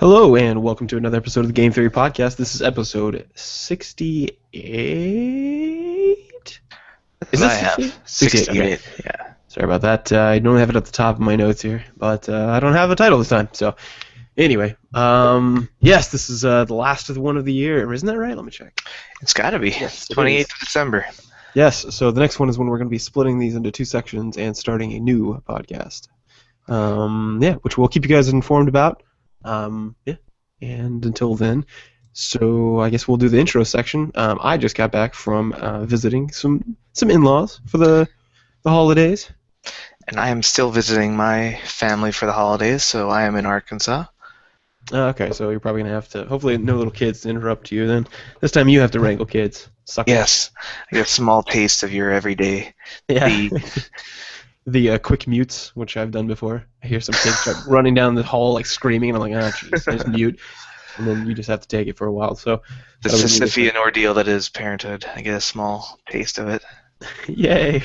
Hello, and welcome to another episode of the Game Theory Podcast. This is episode 68. Is I this have 68? 68. Okay. Yeah. Sorry about that. I normally have it at the top of my notes here, but I don't have a title this time. So, anyway, yes, this is the last of the one of the year. Isn't that right? Let me check. It's got to be. Yes, it 28th is. of December. Yes, so the next one is when we're going to be splitting these into two sections and starting a new podcast. Which we'll keep you guys informed about. And until then, so I guess we'll do the intro section. I just got back from visiting some in-laws for the holidays. And I am still visiting my family for the holidays, so I am in Arkansas. Okay, so you're probably gonna have to. Hopefully, no little kids to interrupt you. Then this time you have to wrangle kids. Suck it. Yes. I get a small taste of your everyday. Yeah. The quick mutes, which I've done before. I hear some kids start running down the hall like screaming, and I'm like, jeez, I just mute. And then you just have to take it for a while. So The Sisyphean ordeal that is parenthood. I get a small taste of it. Yay.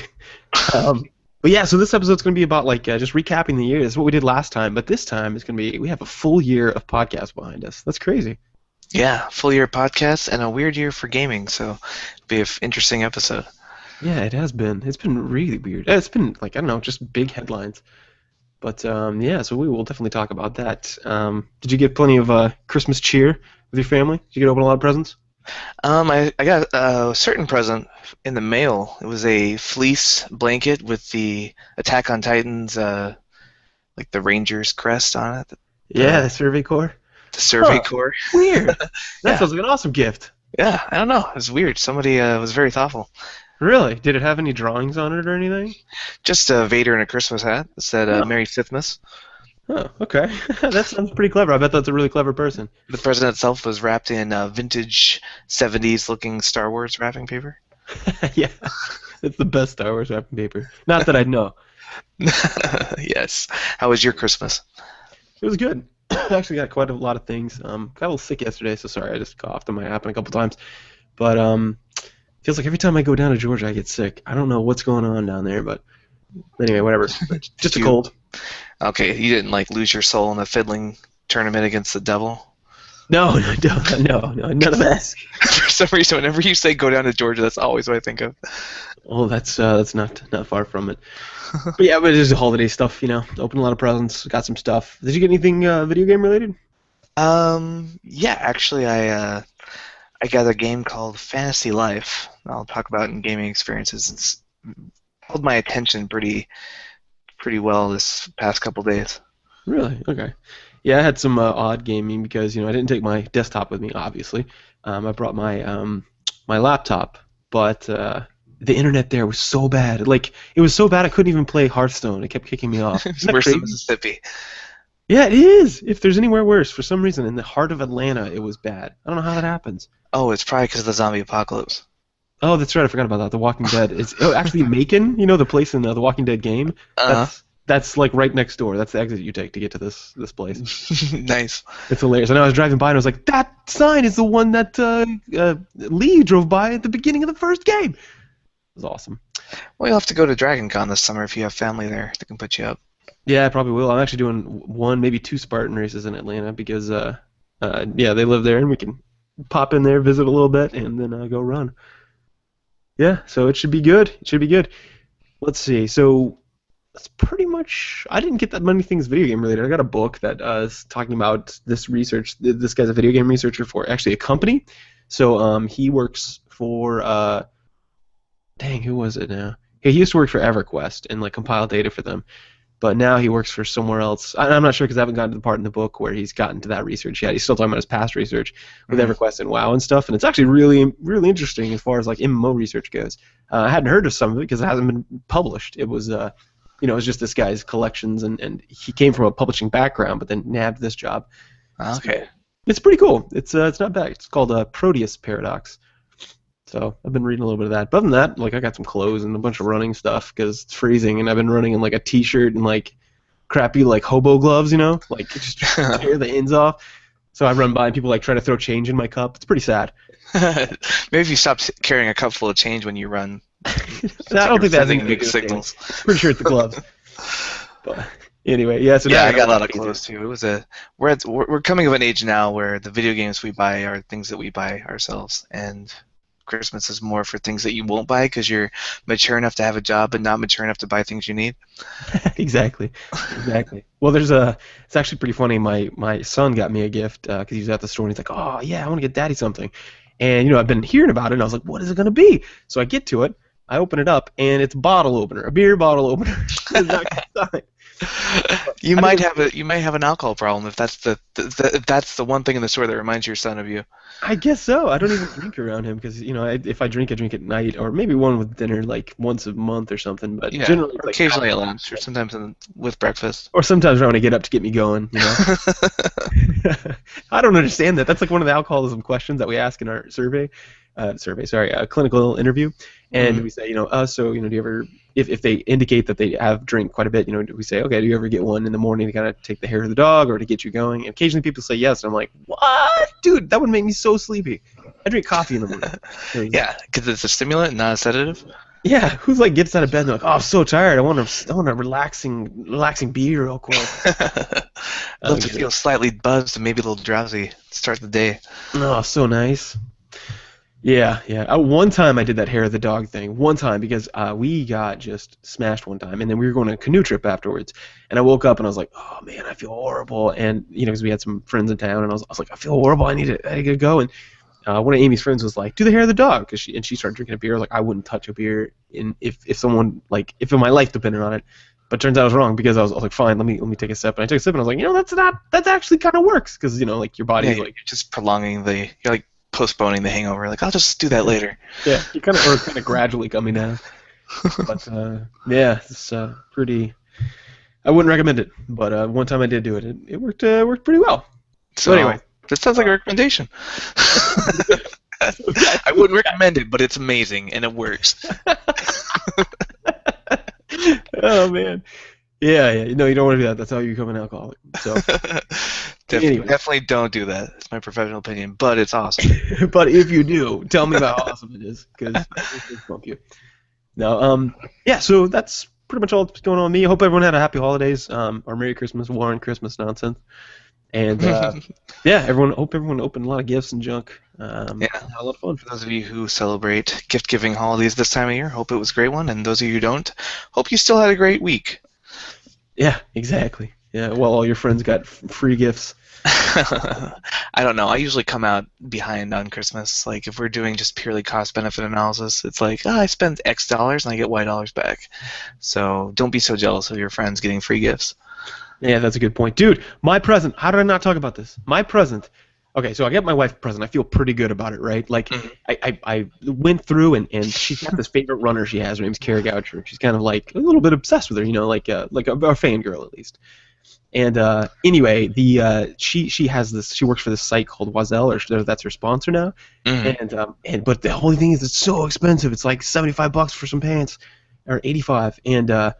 But yeah, so this episode's going to be about just recapping the year. That's what we did last time, but this time it's going to be we have a full year of podcasts behind us. That's crazy. Yeah, full year podcast and a weird year for gaming, so it'll be an interesting episode. Yeah, it has been. It's been really weird. It's been I don't know, just big headlines. But yeah, so we will definitely talk about that. Did you get plenty of Christmas cheer with your family? Did you get open a lot of presents? I got a certain present in the mail. It was a fleece blanket with the Attack on Titan's, like the Rangers crest on it. Yeah, the Survey Corps. The Survey Huh. Corps. Weird. That Yeah. sounds like an awesome gift. Yeah, I don't know. It was weird. Somebody was very thoughtful. Really? Did it have any drawings on it or anything? Just a Vader in a Christmas hat that said Oh. Merry Sithmas. Oh, okay. That sounds pretty clever. I bet that's a really clever person. The present itself was wrapped in vintage 70s looking Star Wars wrapping paper. Yeah, it's the best Star Wars wrapping paper. Not that I'd know. Yes. How was your Christmas? It was good. I actually got quite a lot of things. Got a little sick yesterday, so sorry. I just coughed. It might happen a couple times. But feels like every time I go down to Georgia, I get sick. I don't know what's going on down there, but anyway, whatever. Just a cold. Okay, you didn't lose your soul in the fiddling tournament against the devil? No, none of that. For some reason, whenever you say go down to Georgia, that's always what I think of. Oh, that's not far from it. But yeah, but it's holiday stuff, Opened a lot of presents, got some stuff. Did you get anything video game related? Yeah, actually, I got a game called Fantasy Life. I'll talk about in gaming experiences. It's held my attention pretty well this past couple days. Really? Okay. Yeah, I had some odd gaming because I didn't take my desktop with me. Obviously, I brought my my laptop, but the internet there was so bad. It was so bad I couldn't even play Hearthstone. It kept kicking me off. It's Isn't that worse than crazy? Mississippi. Yeah, it is. If there's anywhere worse, for some reason, in the heart of Atlanta, it was bad. I don't know how that happens. Oh, it's probably because of the zombie apocalypse. Oh, that's right. I forgot about that. The Walking Dead. Actually Macon. The place in the Walking Dead game. That's like right next door. That's the exit you take to get to this place. Nice. It's hilarious. I know I was driving by and I was like, that sign is the one that Lee drove by at the beginning of the first game. It was awesome. Well, you'll have to go to Dragon Con this summer if you have family there that can put you up. Yeah, I probably will. I'm actually doing one, maybe two Spartan races in Atlanta because, they live there and we can pop in there, visit a little bit, and then go run. Yeah, so it should be good. It should be good. Let's see. So that's pretty much. I didn't get that many things video game related. I got a book that is talking about this research. This guy's a video game researcher for actually a company. So he works for. Who was it now? He used to work for EverQuest and compile data for them. But now he works for somewhere else. I'm not sure because I haven't gotten to the part in the book where he's gotten to that research yet. He's still talking about his past research with EverQuest and WoW and stuff, and it's actually really, really interesting as far as MMO research goes. I hadn't heard of some of it because it hasn't been published. It was, it was just this guy's collections, and he came from a publishing background, but then nabbed this job. Okay. So it's pretty cool. It's not bad. It's called Proteus Paradox. So I've been reading a little bit of that. But other than that, I got some clothes and a bunch of running stuff because it's freezing, and I've been running in a t-shirt and crappy hobo gloves, just tear the ends off. So I run by and people try to throw change in my cup. It's pretty sad. Maybe if you stop carrying a cup full of change when you run. I don't think that's sending mixed signals. Pretty sure it's the gloves. But Anyway, yeah. So now Yeah, I I got got a a lot lot of easier. clothes too. It was a we're coming of an age now where the video games we buy are things that we buy ourselves, and Christmas is more for things that you won't buy because you're mature enough to have a job, but not mature enough to buy things you need. Exactly, exactly. Well, there's a. It's actually pretty funny. My son got me a gift because he was at the store and he's like, "Oh yeah, I want to get Daddy something," and I've been hearing about it and I was like, "What is it gonna be?" So I get to it, I open it up and it's a bottle opener, a beer bottle opener. It's not inside. I think it's You might have an alcohol problem if that's if that's the one thing in the store that reminds your son of you. I guess so. I don't even drink around him because if I drink at night or maybe one with dinner like once a month or something. But Yeah, generally it's or like occasionally at alcohol, lunch, or sometimes with breakfast. or sometimes when I get up to get me going. I don't understand that. That's like one of the alcoholism questions that we ask in our clinical interview, and Mhm. we say, so do you ever, if they indicate that they have drank quite a bit, do we say, okay, do you ever get one in the morning to kind of take the hair of the dog or to get you going? And occasionally people say yes, and I'm like, what, dude? That would make me so sleepy. I drink coffee in the morning. 'Cause- Yeah, because it's a stimulant, not a sedative. yeah, who's like gets out of bed and they're like, oh, I'm so tired. I want a relaxing beer real quick. I Love don't to get it. feel slightly buzzed and maybe a little drowsy. Start the day. Oh, so nice. Yeah, yeah. One time I did that hair of the dog thing. One time because we got just smashed one time, and then we were going on a canoe trip afterwards. And I woke up and I was like, "Oh man, I feel horrible." And because we had some friends in town, and I was like, "I feel horrible. I need to go." And one of Amy's friends was like, "Do the hair of the dog," because she started drinking a beer. Like I wouldn't touch a beer if someone like if my life depended on it. But turns out I was wrong because I was like, "Fine, let me take a sip." And I took a sip and I was like, that's actually kind of works because like your Yeah, body's you're like. just prolonging you're like postponing the hangover. Like, I'll just do that later. Yeah, you kind of gradually coming down. But yeah, it's pretty. I wouldn't recommend it, but one time I did do it. It worked pretty well. So So, anyway, that sounds like a recommendation. so that's I wouldn't recommend it, but it's amazing and it works. oh man, yeah, yeah. No, you don't want to do that. That's how you become an alcoholic. So anyway, Definitely don't do that. It's my professional opinion, but it's awesome. but if you do, tell me about how awesome it is because it will bump you. No, yeah. So that's pretty much all that's going on with me. I hope everyone had a happy holidays, or Merry Christmas, War and Christmas nonsense. And yeah, hope everyone opened a lot of gifts and junk. Yeah. And had a lot of fun. For those of you who celebrate gift-giving holidays this time of year, hope it was a great one. And those of you who don't, hope you still had a great week. Yeah, exactly. Yeah, well, all your friends got free gifts. I don't know. I usually come out behind on Christmas. Like if we're doing just purely cost-benefit analysis, it's like, I spent X dollars and I get Y dollars back. So don't be so jealous of your friends getting free gifts. Yeah, that's a good point, dude. My present. How did I not talk about this? My present. Okay, so I get my wife a present. I feel pretty good about it, right? Like, Mhm. I went through and she's got this favorite runner she has. Her name's Carrie Goucher. She's kind of like a little bit obsessed with her, like a fangirl at least. And anyway, she has this. She works for this site called Oiselle, or that's her sponsor now. Mhm. And but the whole thing is it's so expensive. It's like $75 for some pants, or 85. And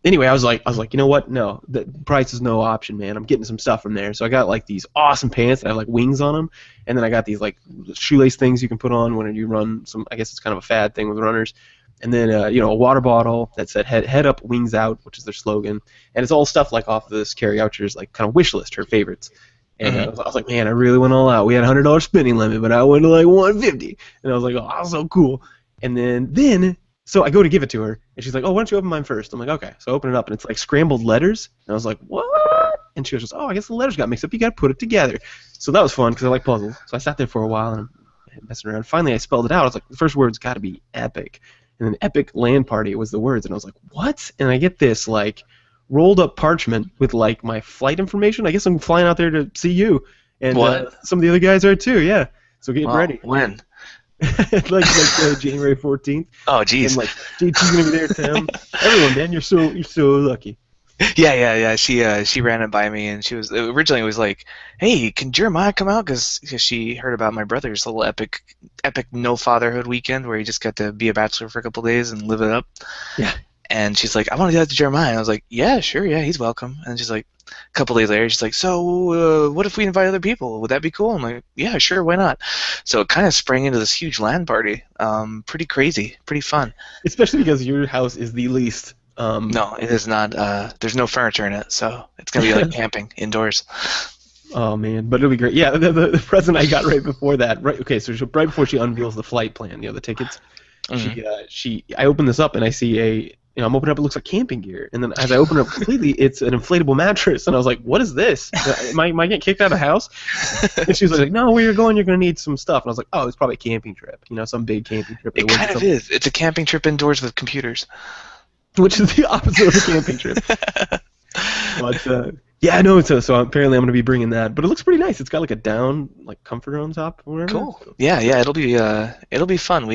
anyway, I was like, you know what? No, the price is no option, man. I'm getting some stuff from there. So I got like these awesome pants that have like wings on them, and then I got these like shoelace things you can put on when you run. I guess it's kind of a fad thing with runners. And then a water bottle that said head up, wings out, which is their slogan. And it's all stuff like off of this Carrie Oucher's like kind of wish list, her favorites. And I was like, man, I really went all out. We had a $100 spending limit, but I went to like 150. And I was like, oh, so cool. And then so I go to give it to her, and she's like, oh, why don't you open mine first? I'm like, okay. So I open it up, and it's like scrambled letters. And I was like, what? And she goes, oh, I guess the letters got mixed up. You got to put it together. So that was fun because I like puzzles. So I sat there for a while, and I'm messing around. Finally, I spelled it out. I was like, the first word's got to be epic. And then epic land party was the words. And I was like, what? And I get this, like, rolled up parchment with, like, my flight information. I guess I'm flying out there to see you. And What? some of the other guys are too, yeah. So getting Wow. ready. When? like January 14th. Oh, And geez. like JT's gonna be there, Tim. Everyone, man, you're so lucky. Yeah. She ran it by me, and she was originally it was like, "Hey, can Jeremiah come out?" Because she heard about my brother's little epic no fatherhood weekend where he just got to be a bachelor for a couple days and live it up. Yeah. And she's like, "I want to do that to Jeremiah." And I was like, "Yeah, sure, yeah, he's welcome." And she's like, a couple days later, she's like, "So, what if we invite other people? Would that be cool?" I'm like, "Yeah, sure, why not?" So it kind of sprang into this huge LAN party. Pretty crazy, pretty fun. Especially because your house is the least No, it is not. There's no furniture in it, so it's gonna be like camping indoors. Oh man, but it'll be great. Yeah, the present I got right before that. Right, okay, so right before she unveils the flight plan, the tickets, Hmm. I open this up and I see I'm opening up. It looks like camping gear, and then as I open it up completely, it's an inflatable mattress, and I was like, "What is this? Am I getting kicked out of the house?" And she was like, "No, where you're going, you're gonna need some stuff." And I was like, "Oh, it's probably a camping trip, some big camping trip in It the winter, kind of something." is. It's a camping trip indoors with computers. Which is the opposite of a camping trip. But yeah, no. So apparently I'm gonna be bringing that, but it looks pretty nice. It's got like a down like comforter on top or whatever. Cool. So, Yeah, yeah. It'll be fun.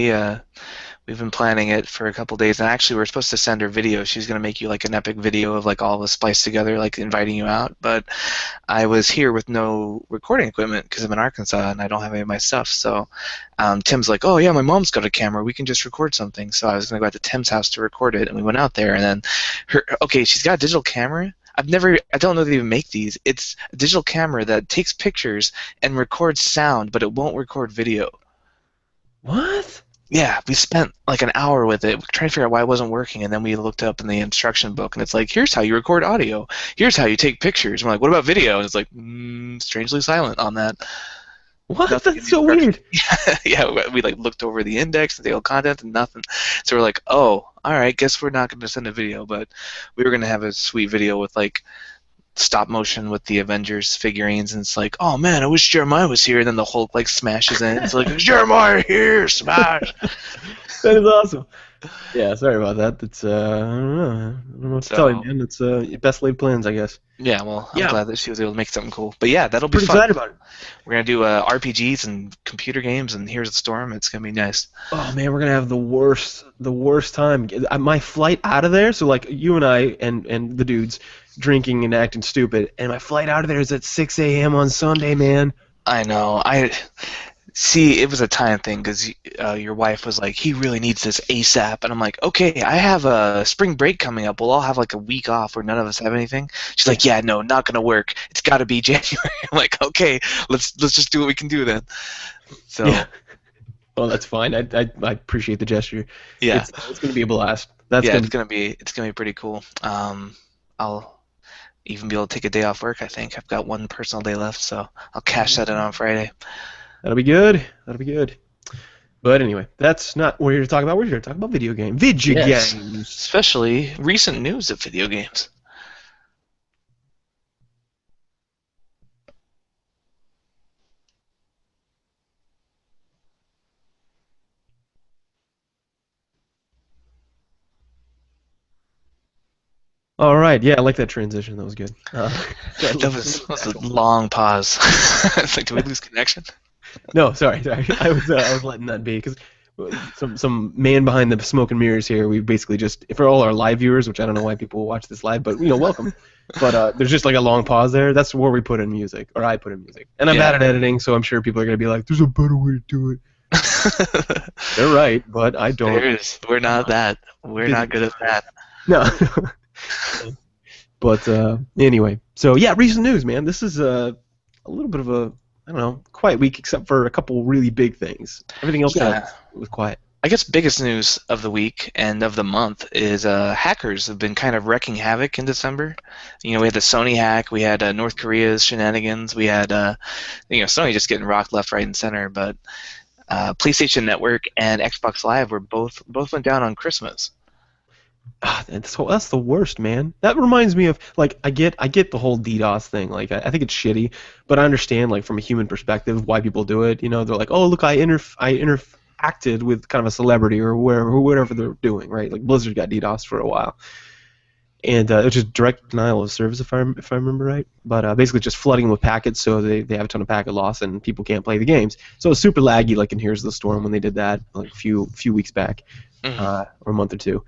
We've been planning it for a couple days, and actually we're supposed to send her video. She's gonna make you like an epic video of like all of us spliced together, like inviting you out. But I was here with no recording equipment because I'm in Arkansas and I don't have any of my stuff. So Tim's like, "Oh yeah, my mom's got a camera. We can just record something." So I was gonna go out to Tim's house to record it, and we went out there, and then okay, she's got a digital camera. I don't know they even make these. It's a digital camera that takes pictures and records sound, but it won't record video. what? Yeah, we spent like an hour with it trying to figure out why it wasn't working, and then we looked up in the instruction book, and it's like, here's how you record audio, here's how you take pictures. And we're like, what about video? And it's like, strangely silent on that. What? Nothing in That's the so instruction. weird. Yeah, we like looked over the index and table content and nothing. So we're like, oh, all right, guess we're not going to send a video, but we were going to have a sweet video with like stop motion with the Avengers figurines, and it's like, oh man, I wish Jeremiah was here. And then the Hulk like smashes in. It's like, is Jeremiah here? Smash! That is awesome. Yeah, sorry about that. That's I don't know what to tell you, So man. It's best laid plans, I guess. yeah, well, I'm Yeah, glad that she was able to make something cool. But yeah, that'll be pretty fun. excited about it. We're gonna do RPGs and computer games, and Here's a Storm. It's gonna be nice. Oh man, we're gonna have the worst time. My flight out of there. So like you and I and the dudes drinking and acting stupid, and my flight out of there is at 6 a.m. on Sunday, man. I know. I see. It was a time thing because your wife was like, "He really needs this ASAP," and I'm like, "Okay, I have a spring break coming up. We'll all have like a week off where none of us have anything." She's like, "Yeah, no, not gonna work. It's got to be January." I'm like, "Okay, let's just do what we can do then." Yeah. So Oh, that's fine. I appreciate the gesture. yeah, It's gonna be a blast. That's yeah, gonna it's gonna be pretty cool. I'll even be able to take a day off work. I think I've got one personal day left, so I'll cash that in on Friday. That'll be good. That'll be good. But anyway, that's not what we're here to talk about. We're here to talk about video game. Video Yes, games. especially recent news of video games. All right. Yeah, I like that transition. That was good. So That was a long pause. It's like, did we lose connection? no, sorry. I was letting that be because some man behind the smoke and mirrors here. We basically just for all our live viewers, which I don't know why people watch this live, but welcome. But there's just like a long pause there. That's where we put in music, or I put in music. And I'm Yeah. bad at editing, so I'm sure people are gonna be like, "There's a better way to do it." They're right, but I don't. We're not that. We're not good at that. No. But anyway, so yeah, recent news, man. This is a little bit of a I don't know quiet week, except for a couple really big things. Everything else Yeah. was quiet. I guess biggest news of the week and of the month is hackers have been kind of wrecking havoc in December. We had the Sony hack, we had North Korea's shenanigans, we had Sony just getting rocked left, right, and center. But PlayStation Network and Xbox Live were both went down on Christmas. That's the worst, man. That reminds me of like I get the whole DDoS thing. Like I think it's shitty, but I understand like from a human perspective why people do it. They're like, oh look, I interacted with kind of a celebrity or whatever they're doing, right? Like Blizzard got DDoS for a while, and it's just direct denial of service if I remember right. But basically just flooding them with packets, so they have a ton of packet loss and people can't play the games. So it's super laggy, like in Here's the Storm when they did that like a few weeks back, Mhm. or a month or two.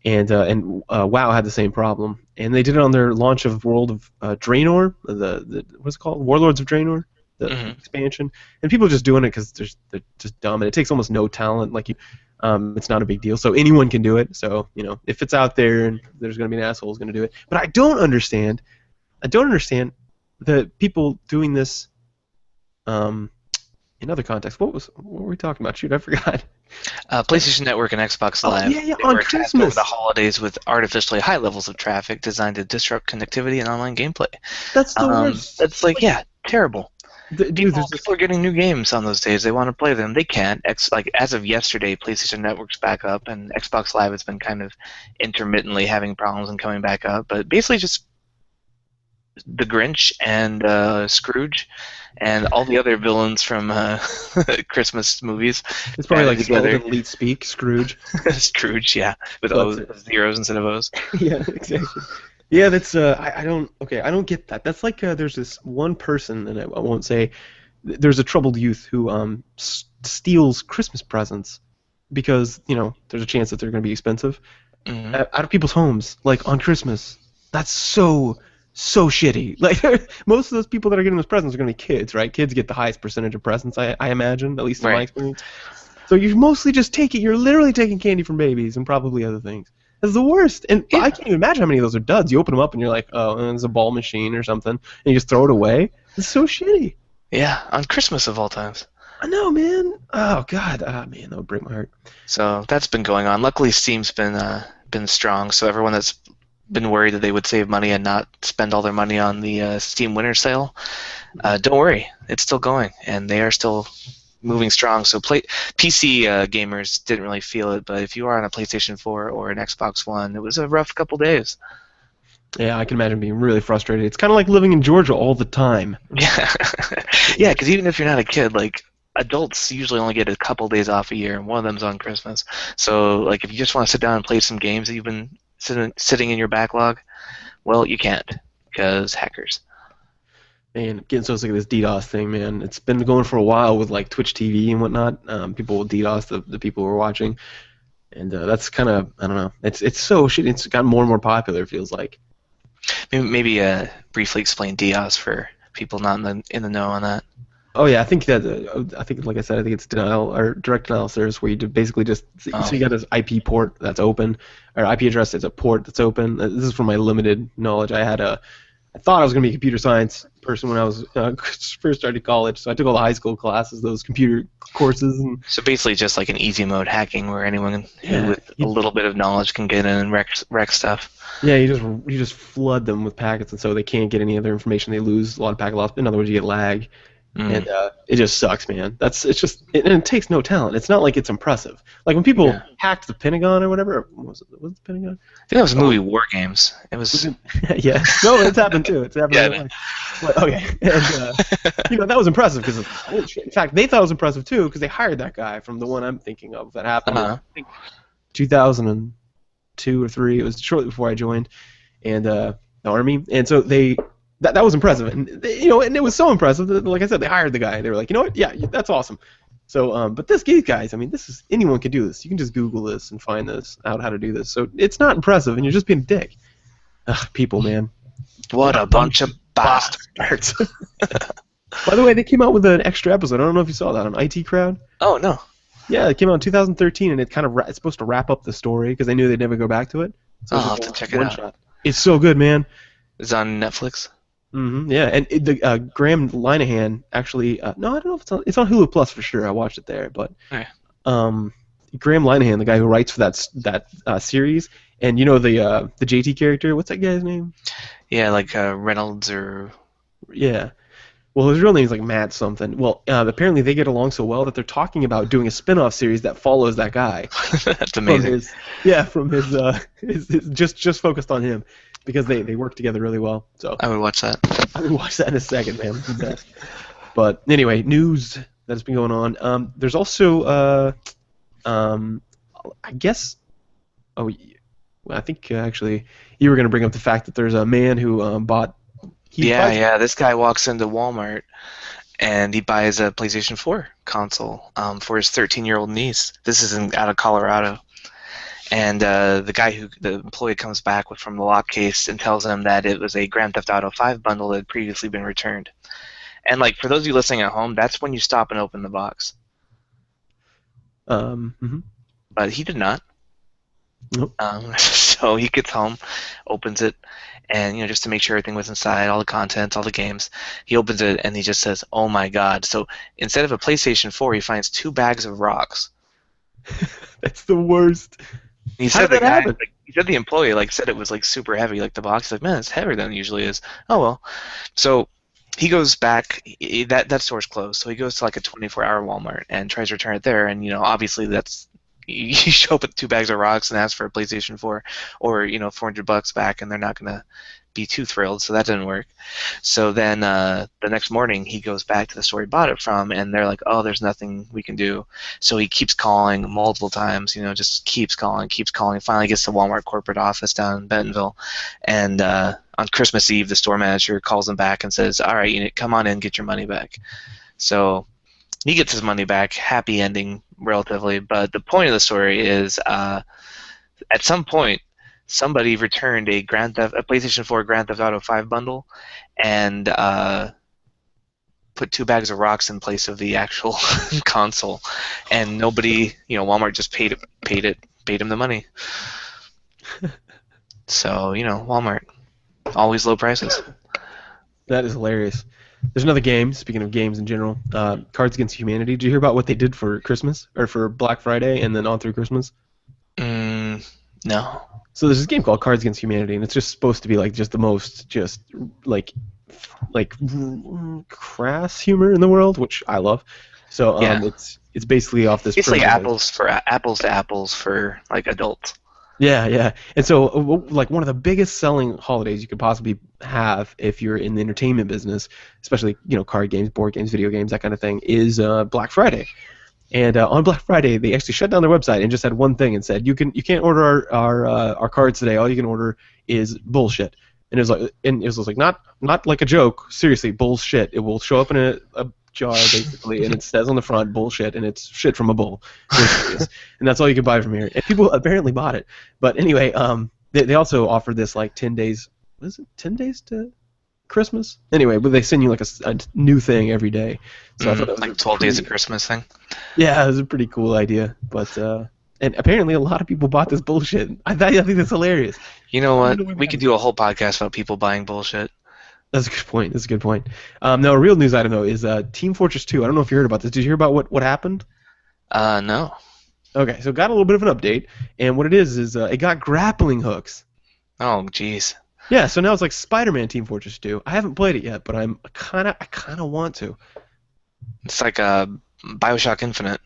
And WoW had the same problem, and they did it on their launch of World of Draenor, the what's it called, Warlords of Draenor, the Mhm. expansion. And people are just doing it because they're just dumb, and it takes almost no talent. It's not a big deal, so anyone can do it. So if it's out there, and there's going to be an asshole who's going to do it. But I don't understand the people doing this. in other contexts, what were we talking about? Shoot, I forgot. PlayStation Network and Xbox Oh Live, yeah, yeah, they on were tasked over the Christmas. holidays with artificially high levels of traffic designed to disrupt connectivity and online gameplay. That's the worst. That's like, Like, yeah, terrible. dude, People there's this. people are getting new games on those days. They want to play them. They can't. Like as of yesterday, PlayStation Network's back up, and Xbox Live has been kind of intermittently having problems and coming back up. But basically, just the Grinch and Scrooge and all the other villains from Christmas movies It's probably added like together. Skeleton Elite speak, Scrooge. Scrooge, yeah, with But O's, zeros instead of O's. yeah, exactly. Yeah, that's I don't okay, I don't get that. That's like there's this one person, and I won't say. There's a troubled youth who steals Christmas presents because there's a chance that they're going to be expensive Hmm. out of people's homes, like on Christmas. That's so shitty. Like most of those people that are getting those presents are going to be kids, right? Kids get the highest percentage of presents, I imagine, at least in my Right. experience. So you mostly just take it. You're literally taking candy from babies and probably other things. That's the worst. And I Yeah. can't even imagine how many of those are duds. You open them up and you're like, oh, and it's a ball machine or something, and you just throw it away. It's so shitty. Yeah, on Christmas of all times. I know, man. Oh God, man, that would break my heart. So that's been going on. Luckily, Steam's been strong. So everyone that's been worried that they would save money and not spend all their money on the Steam Winter Sale, don't worry, it's still going, and they are still moving strong. So PC gamers didn't really feel it, but if you are on a PlayStation 4 or an Xbox One, it was a rough couple days. Yeah, I can imagine being really frustrated. It's kind of like living in Georgia all the time. Yeah, yeah, because even if you're not a kid, like adults usually only get a couple days off a year, and one of them's on Christmas. So, like, if you just want to sit down and play some games that you've been sitting in your backlog, well, you can't because hackers. Man, I'm getting so sick of this DDoS thing, man. It's been going for a while with like Twitch TV and whatnot. People will DDoS the people who are watching, and that's kind of I don't know. It's so shit. It's gotten more and more popular. It feels like. Maybe briefly explain DDoS for people not in the know on that. Oh yeah, I think that I think like I said, I think it's denial or direct denial service where you basically just Oh, so you got this IP port that's open or IP address that's a port that's open. This is from my limited knowledge. I thought I was going to be a computer science person when I was first started college, so I took all the high school classes, those computer courses, and so basically just like an easy mode hacking where anyone who yeah, with a little bit of knowledge can get in and wreck stuff. yeah, you just flood them with packets, and so they can't get any other information. They lose a lot of packet loss. In other words, you get lag, Mm, and it just sucks, man. And it takes no talent. It's not like it's impressive. Like when people yeah. hacked the Pentagon or whatever, or was it the Pentagon? I think that was the Oh, movie War Games. It was was. it? Yeah, no, it's happened too. It's happened Yeah. in real life. But, okay, and that was impressive because holy shit. In fact, they thought it was impressive too because they hired that guy from the one I'm thinking of that happened in Uh-huh. I think 2002 or three. It was shortly before I joined, and the army, and so that was impressive, and and it was so impressive that, like I said, they hired the guy. They were like, you know what, yeah, that's awesome. So, but these guys, I mean, anyone can do this. You can just Google this and find this out how to do this. So it's not impressive, and you're just being a dick. Ugh, people, man. What a bunch of bastards. By the way, they came out with an extra episode. I don't know if you saw that on IT Crowd. Oh no. Yeah, it came out in 2013, and it kind of it's supposed to wrap up the story because they knew they'd never go back to it. So I'll it's have just to check it one out. shot. It's so good, man. It's on Netflix. Yeah, and Graham Linehan actually. No, I don't know if it's on Hulu Plus for sure. I watched it there, but Okay. Graham Linehan, the guy who writes for that series, and the JT character. What's that guy's name? Yeah, like Reynolds or. Yeah. Well, his real name is like Matt something. Well, apparently they get along so well that they're talking about doing a spin-off series that follows that guy. That's amazing. From his just focused on him because they work together really well. So I would watch that. I would watch that in a second, man. It's the best. But anyway, news that's been going on. There's also I guess well, I think actually you were going to bring up the fact that there's a man who buys Yeah. This guy walks into Walmart and he buys a PlayStation 4 console for his 13-year-old niece. This is out of Colorado. And the employee comes back from the lock case and tells him that it was a Grand Theft Auto 5 bundle that had previously been returned. And like for those of you listening at home, that's when you stop and open the box. Mhm. But he did not. Nope. So he gets home, opens it, and just to make sure everything was inside, all the contents, all the games, he opens it and he just says, "Oh my God!" So instead of a PlayStation 4, he finds 2 bags of rocks. That's the worst. He How said did the that guy, happen? like, he said the employee, like, said it was like super heavy, like the box. He's like, man, it's heavier than it usually is. Oh well. So he goes back. That store's closed. So he goes to like a 24-hour Walmart and tries to return it there. And obviously that's you show up with 2 bags of rocks and ask for a PlayStation 4 or $400 back, and they're not gonna be too thrilled. So that didn't work. So then the next morning he goes back to the store he bought it from, and they're like, "Oh, there's nothing we can do." So he keeps calling multiple times, just keeps calling, keeps calling. Finally gets to the Walmart corporate office down in Bentonville, and on Christmas Eve, the store manager calls him back and says, "All right, come on in, get your money back." So he gets his money back, happy ending relatively. But the point of the story is, at some point, somebody returned a PlayStation 4 Grand Theft Auto 5 bundle, and put 2 bags of rocks in place of the actual console, and nobody, Walmart just paid him the money. So Walmart always low prices. That is hilarious. There's another game. Speaking of games in general, Cards Against Humanity. Did you hear about what they did for Christmas or for Black Friday and then on through Christmas? No. So there's this game called Cards Against Humanity, and it's just supposed to be like just the most just like crass humor in the world, which I love. So Yeah. it's basically off this. It's like premise. apples to apples for like adults. Yeah, yeah. And so, like, one of the biggest selling holidays you could possibly have if you're in the entertainment business, especially, card games, board games, video games, that kind of thing, is Black Friday. And on Black Friday, they actually shut down their website and just had one thing and said, you can't order our cards today. All you can order is bullshit. And it was like not like a joke. Seriously, bullshit. It will show up in a jar basically, and it says on the front bullshit, and it's shit from a bull. And that's all you can buy from here. And people apparently bought it. But anyway, they also offered this like 10 days. What is it? 10 days to Christmas? Anyway, but they send you like a new thing every day. So I thought that was like 12 days of Christmas thing. Yeah, it was a pretty cool idea. But and apparently a lot of people bought this bullshit. I think that's hilarious. You know what? We could do a whole podcast about people buying bullshit. That's a good point. That's a good point. Now, a real news item, though, is Team Fortress 2. I don't know if you heard about this. Did you hear about what happened? No. Okay, so got a little bit of an update, and what it is it got grappling hooks. Oh, jeez. Yeah, so now it's like Spider-Man Team Fortress 2. I haven't played it yet, but I kind of want to. It's like BioShock Infinite.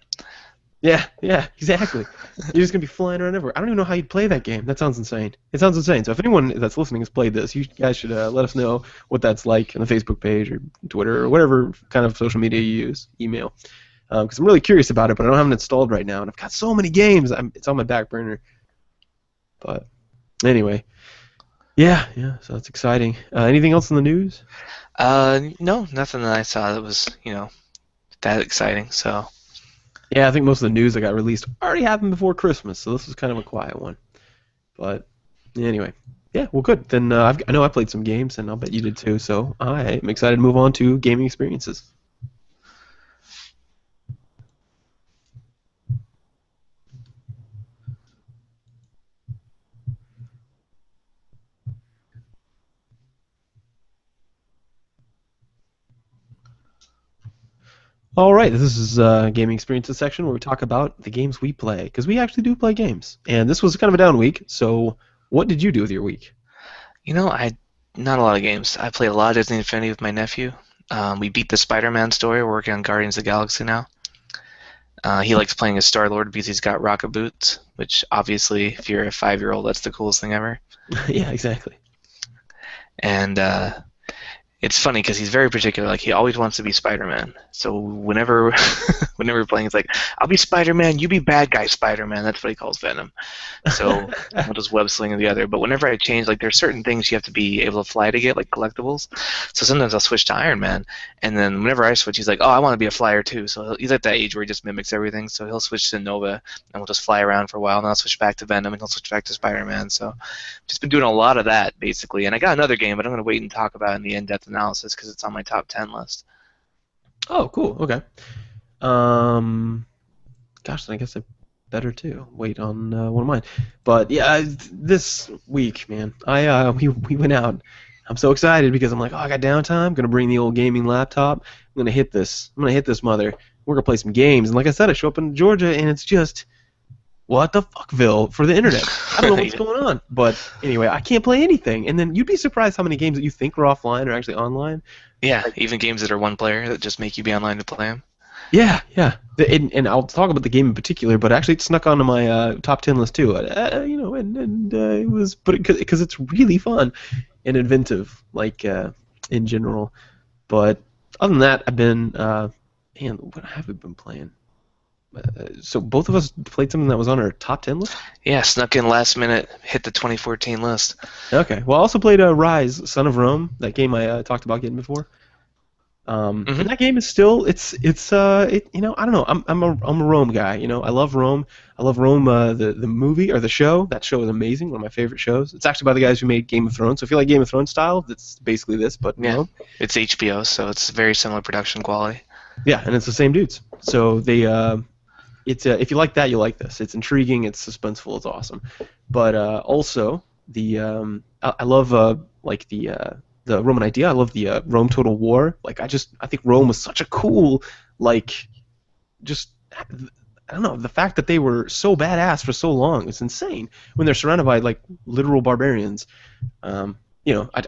Yeah, exactly. You're just gonna be flying around everywhere. I don't even know how you'd play that game. That sounds insane. It sounds insane. So if anyone that's listening has played this, you guys should let us know what that's like on the Facebook page or Twitter or whatever kind of social media you use, email. Because I'm really curious about it, but I don't have it installed right now, and I've got so many games. It's on my back burner. But anyway, yeah. So that's exciting. Anything else in the news? No, nothing that I saw that was that exciting. So. Yeah, I think most of the news that got released already happened before Christmas, so this was kind of a quiet one. But anyway, yeah, well, good. Then I know I played some games, and I'll bet you did too. So I am excited to move on to gaming experiences. All right, this is gaming experiences section where we talk about the games we play, because we actually do play games. And this was kind of a down week. So what did you do with your week? Not a lot of games. I played a lot of Disney Infinity with my nephew. We beat the Spider-Man story. We're working on Guardians of the Galaxy now. He likes playing as Star-Lord because he's got rocket boots, which obviously, if you're a 5-year-old, that's the coolest thing ever. Yeah, exactly. And it's funny because he's very particular. Like, he always wants to be Spider-Man. So whenever we're playing, it's like, I'll be Spider-Man, you be bad guy Spider-Man. That's what he calls Venom. So I'll just web sling the other. But whenever I change, like, there's certain things you have to be able to fly to get, like collectibles. So sometimes I'll switch to Iron Man. And then whenever I switch, he's like, oh, I want to be a flyer too. So he's at that age where he just mimics everything. So he'll switch to Nova, and we'll just fly around for a while. And I'll switch back to Venom, and he'll switch back to Spider-Man. So just been doing a lot of that, basically. And I got another game, but I'm going to wait and talk about it in the in-depth analysis because it's on my top 10 list. Oh, cool. Okay. Gosh, then I guess I better too. Wait on one of mine. But yeah, this week, man, we went out. I'm so excited because I'm like, oh, I got downtime. I'm gonna bring the old gaming laptop. I'm gonna hit this. I'm gonna hit this mother. We're gonna play some games. And like I said, I show up in Georgia, and it's just what the fuckville for the internet. I don't know what's Yeah. going on. But anyway, I can't play anything. And then you'd be surprised how many games that you think are offline are actually online. Yeah, Like, even games that are one player that just make you be online to play them. yeah, yeah. And I'll talk about the game in particular, but actually it snuck onto my top 10 list too. And it was, but because it's really fun and inventive, like in general. But other than that, I've been, man, what have I been playing? So both of us played something that was on our top 10 list? Yeah, snuck in last minute, hit the 2014 list. Okay. Well, I also played Rise, Son of Rome, that game I talked about getting before. Hmm. And that game is still I don't know, I'm a Rome guy, I love Rome. I love Rome, the movie or the show. That show is amazing, one of my favorite shows. It's actually by the guys who made Game of Thrones. So if you like Game of Thrones style, that's basically this, but in Yeah, Rome. it's HBO, so it's very similar production quality. Yeah, and it's the same dudes. So they it's if you like that, you'll like this. It's intriguing, it's suspenseful, it's awesome. But also I love like the Roman idea. I love the Rome Total War. Like I think Rome was such a cool like just I don't know, the fact that they were so badass for so long is insane when they're surrounded by like literal barbarians. I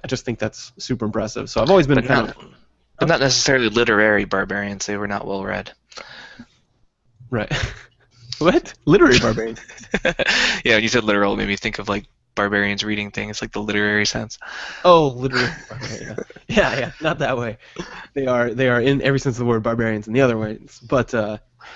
just think that's super impressive. So I've always been But kind not, of but not necessarily literary barbarians. They were not well read. right. What? Literary barbarians. Yeah, when you said literal, it made me think of like barbarians reading things, like the literary sense. Oh, literary barbarians. Yeah, yeah, not that way. They are in every sense of the word barbarians in the other ways. But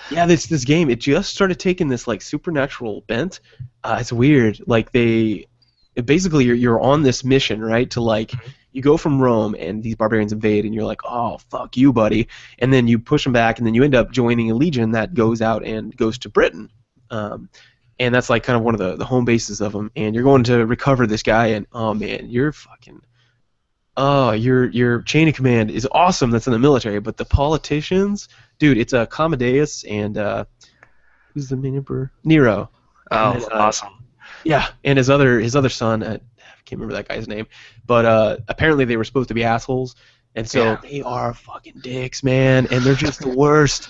yeah, this game it just started taking this like supernatural bent. It's weird. Like basically you're on this mission, right? To like you go from Rome and these barbarians invade and you're like, "Oh, fuck you, buddy." And then you push them back and then you end up joining a legion that goes out and goes to Britain. Um, and that's like kind of one of the home bases of them. And you're going to recover this guy and oh man, your chain of command is awesome. That's in the military, but the politicians, dude, it's Commodus and who's the main emperor? Nero. And then Oh, awesome. yeah, and his other son, I can't remember that guy's name, but apparently they were supposed to be assholes, and so Yeah. they are fucking dicks, man, and they're just the worst.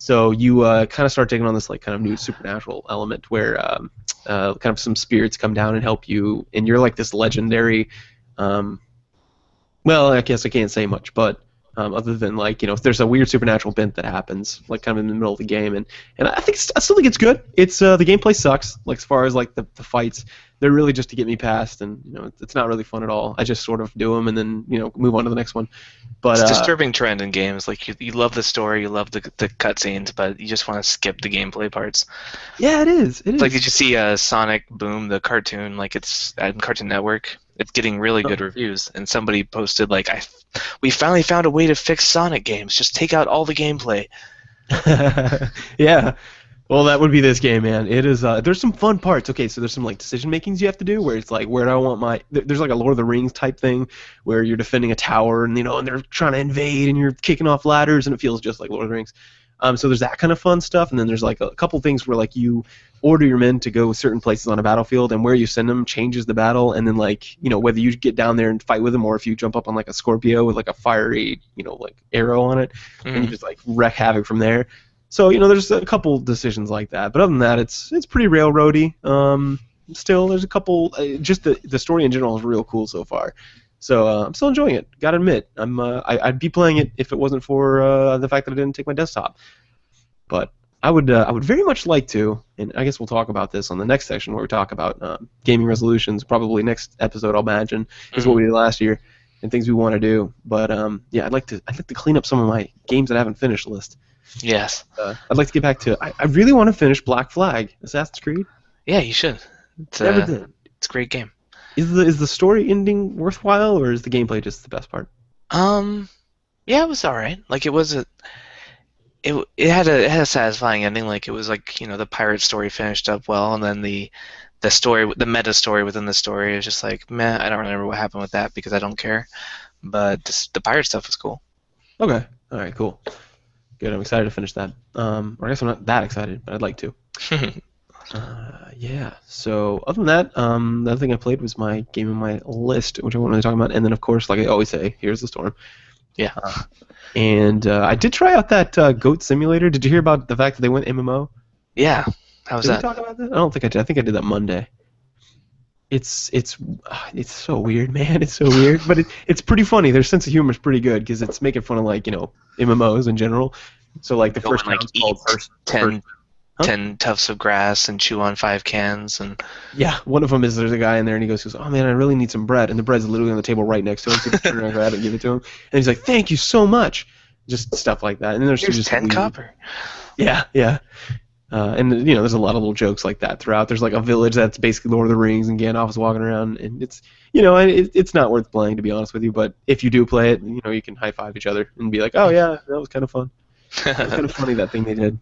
So you kind of start taking on this like kind of new supernatural element where kind of some spirits come down and help you, and you're like this legendary. Um, well, I guess I can't say much, but other than like if there's a weird supernatural bent that happens like kind of in the middle of the game, and I still think it's good. It's the gameplay sucks like as far as like the fights, they're really just to get me past, and it's not really fun at all. I just sort of do them and then move on to the next one. But It's a disturbing trend in games. Like you love the story, you love the cutscenes, but you just want to skip the gameplay parts. yeah, it is. It Like, is. did you see Sonic Boom, the cartoon? Like, it's at Cartoon Network. It's getting really good reviews, and somebody posted like, "We finally found a way to fix Sonic games. Just take out all the gameplay." Yeah. Well, that would be this game, man. It is. There's some fun parts. Okay, so there's some like decision makings you have to do where it's like, where do I want my? There's like a Lord of the Rings type thing where you're defending a tower and and they're trying to invade and you're kicking off ladders and it feels just like Lord of the Rings. So there's that kind of fun stuff, and then there's like a couple things where like you order your men to go certain places on a battlefield, and where you send them changes the battle, and then like whether you get down there and fight with them or if you jump up on like a Scorpio with like a fiery like arrow on it, and you just like wreck havoc from there. So there's a couple decisions like that, but other than that, it's pretty railroady. Still, there's a couple. Just the story in general is real cool so far. So I'm still enjoying it. Gotta admit, I'd be playing it if it wasn't for the fact that I didn't take my desktop. But I would very much like to, and I guess we'll talk about this on the next section where we talk about gaming resolutions. Probably next episode, I'll imagine, is what we did last year and things we want to do. But yeah, I'd like to clean up some of my games that I haven't finished list. Yes. I'd like to get back to. I really want to finish Black Flag, Assassin's Creed. Yeah, you should. It's Never did. it's a great game. Is the story ending worthwhile, or is the gameplay just the best part? Yeah, it was all right. Like, it had a satisfying ending. Like, it was like the pirate story finished up well, and then the story, the meta story within the story is just like, meh. I don't remember what happened with that because I don't care. But the pirate stuff was cool. Okay. All right. Cool. Good. I'm excited to finish that. Or I guess I'm not that excited, but I'd like to. Yeah. So other than that, the other thing I played was my game on my list, which I won't really talk about. And then, of course, like I always say, here's the storm. Yeah. Uh, and I did try out that Goat Simulator. Did you hear about the fact that they went MMO? Yeah. How was Did we that? talk about that? I don't think I did. I think I did that Monday. It's so weird, man. It's so weird, but it's pretty funny. Their sense of humor is pretty good because it's making fun of like MMOs in general. So like the Go first and like round's eat called first. 10, Huh? 10 tufts of grass and chew on 5 cans and Yeah, one of them is there's a guy in there and he goes, oh man, I really need some bread, and the bread's literally on the table right next to him, so you turn around, grab it, and give it to him, and he's like, thank you so much, just stuff like that. And then there's here's just 10 weird, copper. yeah, yeah. And there's a lot of little jokes like that throughout. There's like a village that's basically Lord of the Rings, and Gandalf is walking around, and it's not worth playing to be honest with you. But if you do play it, you can high five each other and be like, oh yeah, that was kind of fun. That was kind of funny that thing they did.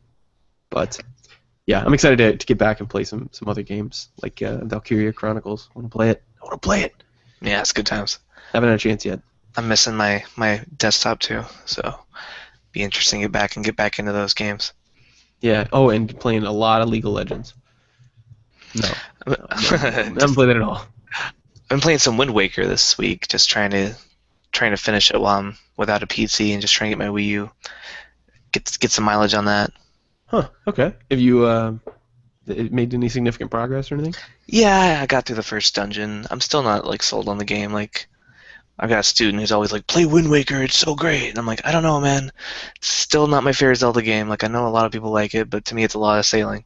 But yeah, I'm excited to get back and play some other games like Valkyria Chronicles. I want to play it. I want to play it. Yeah, it's good times. Haven't had a chance yet. I'm missing my desktop too, so be interesting to get back into those games. Yeah. Oh, and playing a lot of League of Legends. No, I haven't played that at all. I'm playing some Wind Waker this week, just trying to finish it while I'm without a PC and just trying to get my Wii U, get some mileage on that. Huh. Okay. Have you made any significant progress or anything? Yeah, I got through the first dungeon. I'm still not like sold on the game. Like I've got a student who's always like, "Play Wind Waker, it's so great." And I'm like, "I don't know, man. It's still not my favorite Zelda game. Like I know a lot of people like it, but to me it's a lot of sailing,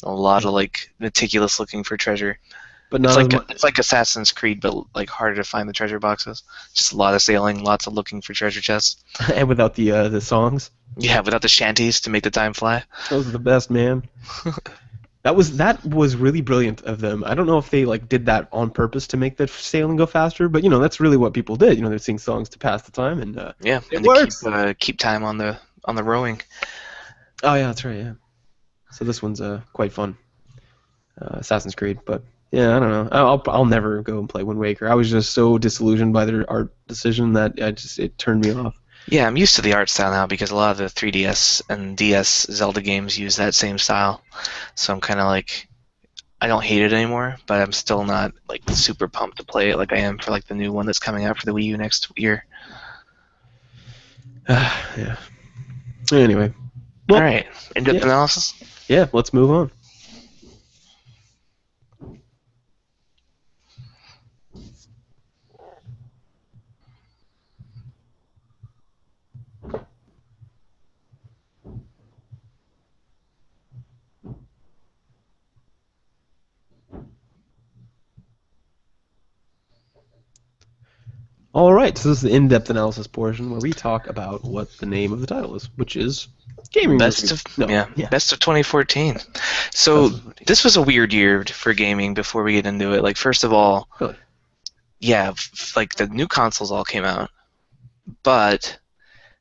a lot of like meticulous looking for treasure. But It's not as like much. it's like Assassin's Creed, but like harder to find the treasure boxes. Just a lot of sailing, lots of looking for treasure chests. And without the songs, Yeah, without the shanties to make the time fly. those are the best, man. That was really brilliant of them. I don't know if they like did that on purpose to make the sailing go faster, but that's really what people did. They sing songs to pass the time, and Yeah, it and to works. keep time on the rowing. Oh yeah, that's right. Yeah. So this one's quite fun, Assassin's Creed. But yeah, I don't know. I'll never go and play Wind Waker. I was just so disillusioned by their art decision that it turned me off. Yeah, I'm used to the art style now because a lot of the 3DS and DS Zelda games use that same style. So I'm kind of like, I don't hate it anymore, but I'm still not like super pumped to play it like I am for like the new one that's coming out for the Wii U next year. Yeah. Anyway, All well, right, in-depth yeah, analysis. yeah. Let's move on. All right, so this is the in-depth analysis portion where we talk about what the name of the title is, which is gaming Best review. of No, yeah, yeah, best of 2014. So that's what this was a weird year for gaming. Before we get into it, like first of all, really. yeah, like the new consoles all came out, but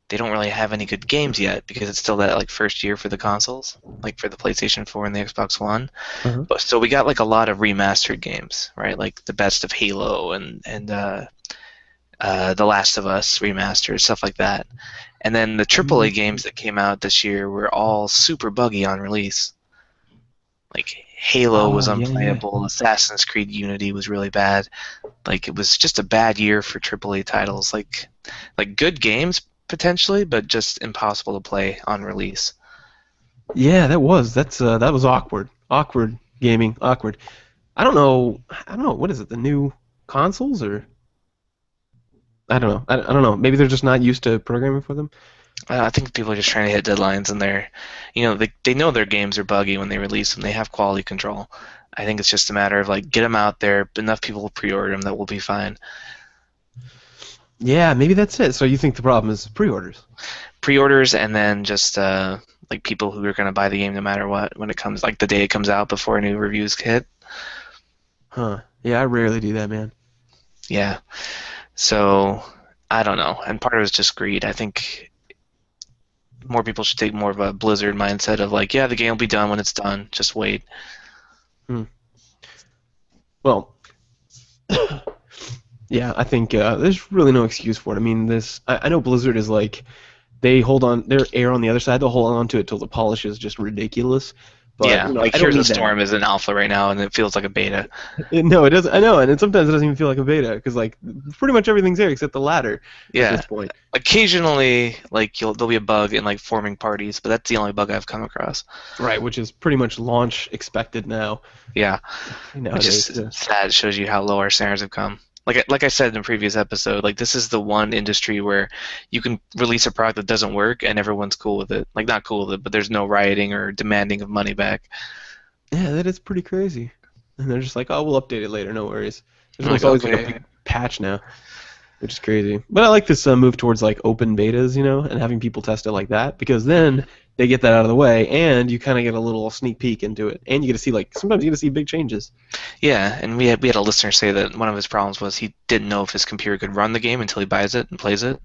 they don't really have any good games yet because it's still that like first year for the consoles, like for the PlayStation 4 and the Xbox One. Uh-huh. But so we got like a lot of remastered games, right? Like the best of Halo and The Last of Us remastered, stuff like that. And then the AAA games that came out this year were all super buggy on release. Like Halo was Oh, yeah, yeah. unplayable, Assassin's Creed Unity was really bad. Like it was just a bad year for AAA titles. Like good games potentially, but just impossible to play on release. Yeah, that was awkward. Awkward gaming, awkward. I don't know. I don't know. What is it? The new consoles or I don't know. I don't know. Maybe they're just not used to programming for them. I think people are just trying to hit deadlines, and they know their games are buggy when they release them. They have quality control. I think it's just a matter of like get them out there. Enough people will pre-order them that we'll be fine. Yeah, maybe that's it. So you think the problem is pre-orders? Pre-orders, and then just like people who are going to buy the game no matter what when it comes, like the day it comes out before new reviews hit. Huh. Yeah, I rarely do that, man. Yeah. So I don't know, and part of it's just greed. I think more people should take more of a Blizzard mindset of like, yeah, the game will be done when it's done. Just wait. Hmm. Well, yeah, I think there's really no excuse for it. I mean, I know Blizzard is like, they hold on, they're air on the other side, they'll hold on to it till the polish is just ridiculous. but Yeah, you know, like I don't Here's a need that. Storm is an alpha right now, and it feels like a beta. No, it doesn't. I know, and sometimes it doesn't even feel like a beta because like pretty much everything's there except the ladder at Yeah, this point. occasionally, like there'll be a bug in like forming parties, but that's the only bug I've come across. Right, which is pretty much launch expected now Yeah, which nowadays. is sad. It shows you how low our standards have come. Like I said in the previous episode, like this is the one industry where you can release a product that doesn't work and everyone's cool with it. Like not cool with it, but there's no rioting or demanding of money back. Yeah, that is pretty crazy. And they're just like, oh, we'll update it later. No worries. There's I'm like, almost always like a okay, big patch now, which is crazy. But I like this move towards like open betas, you know, and having people test it like that because then they get that out of the way, and you kind of get a little sneak peek into it, and you get to see like sometimes you get to see big changes. yeah. And we had a listener say that one of his problems was he didn't know if his computer could run the game until he buys it and plays it.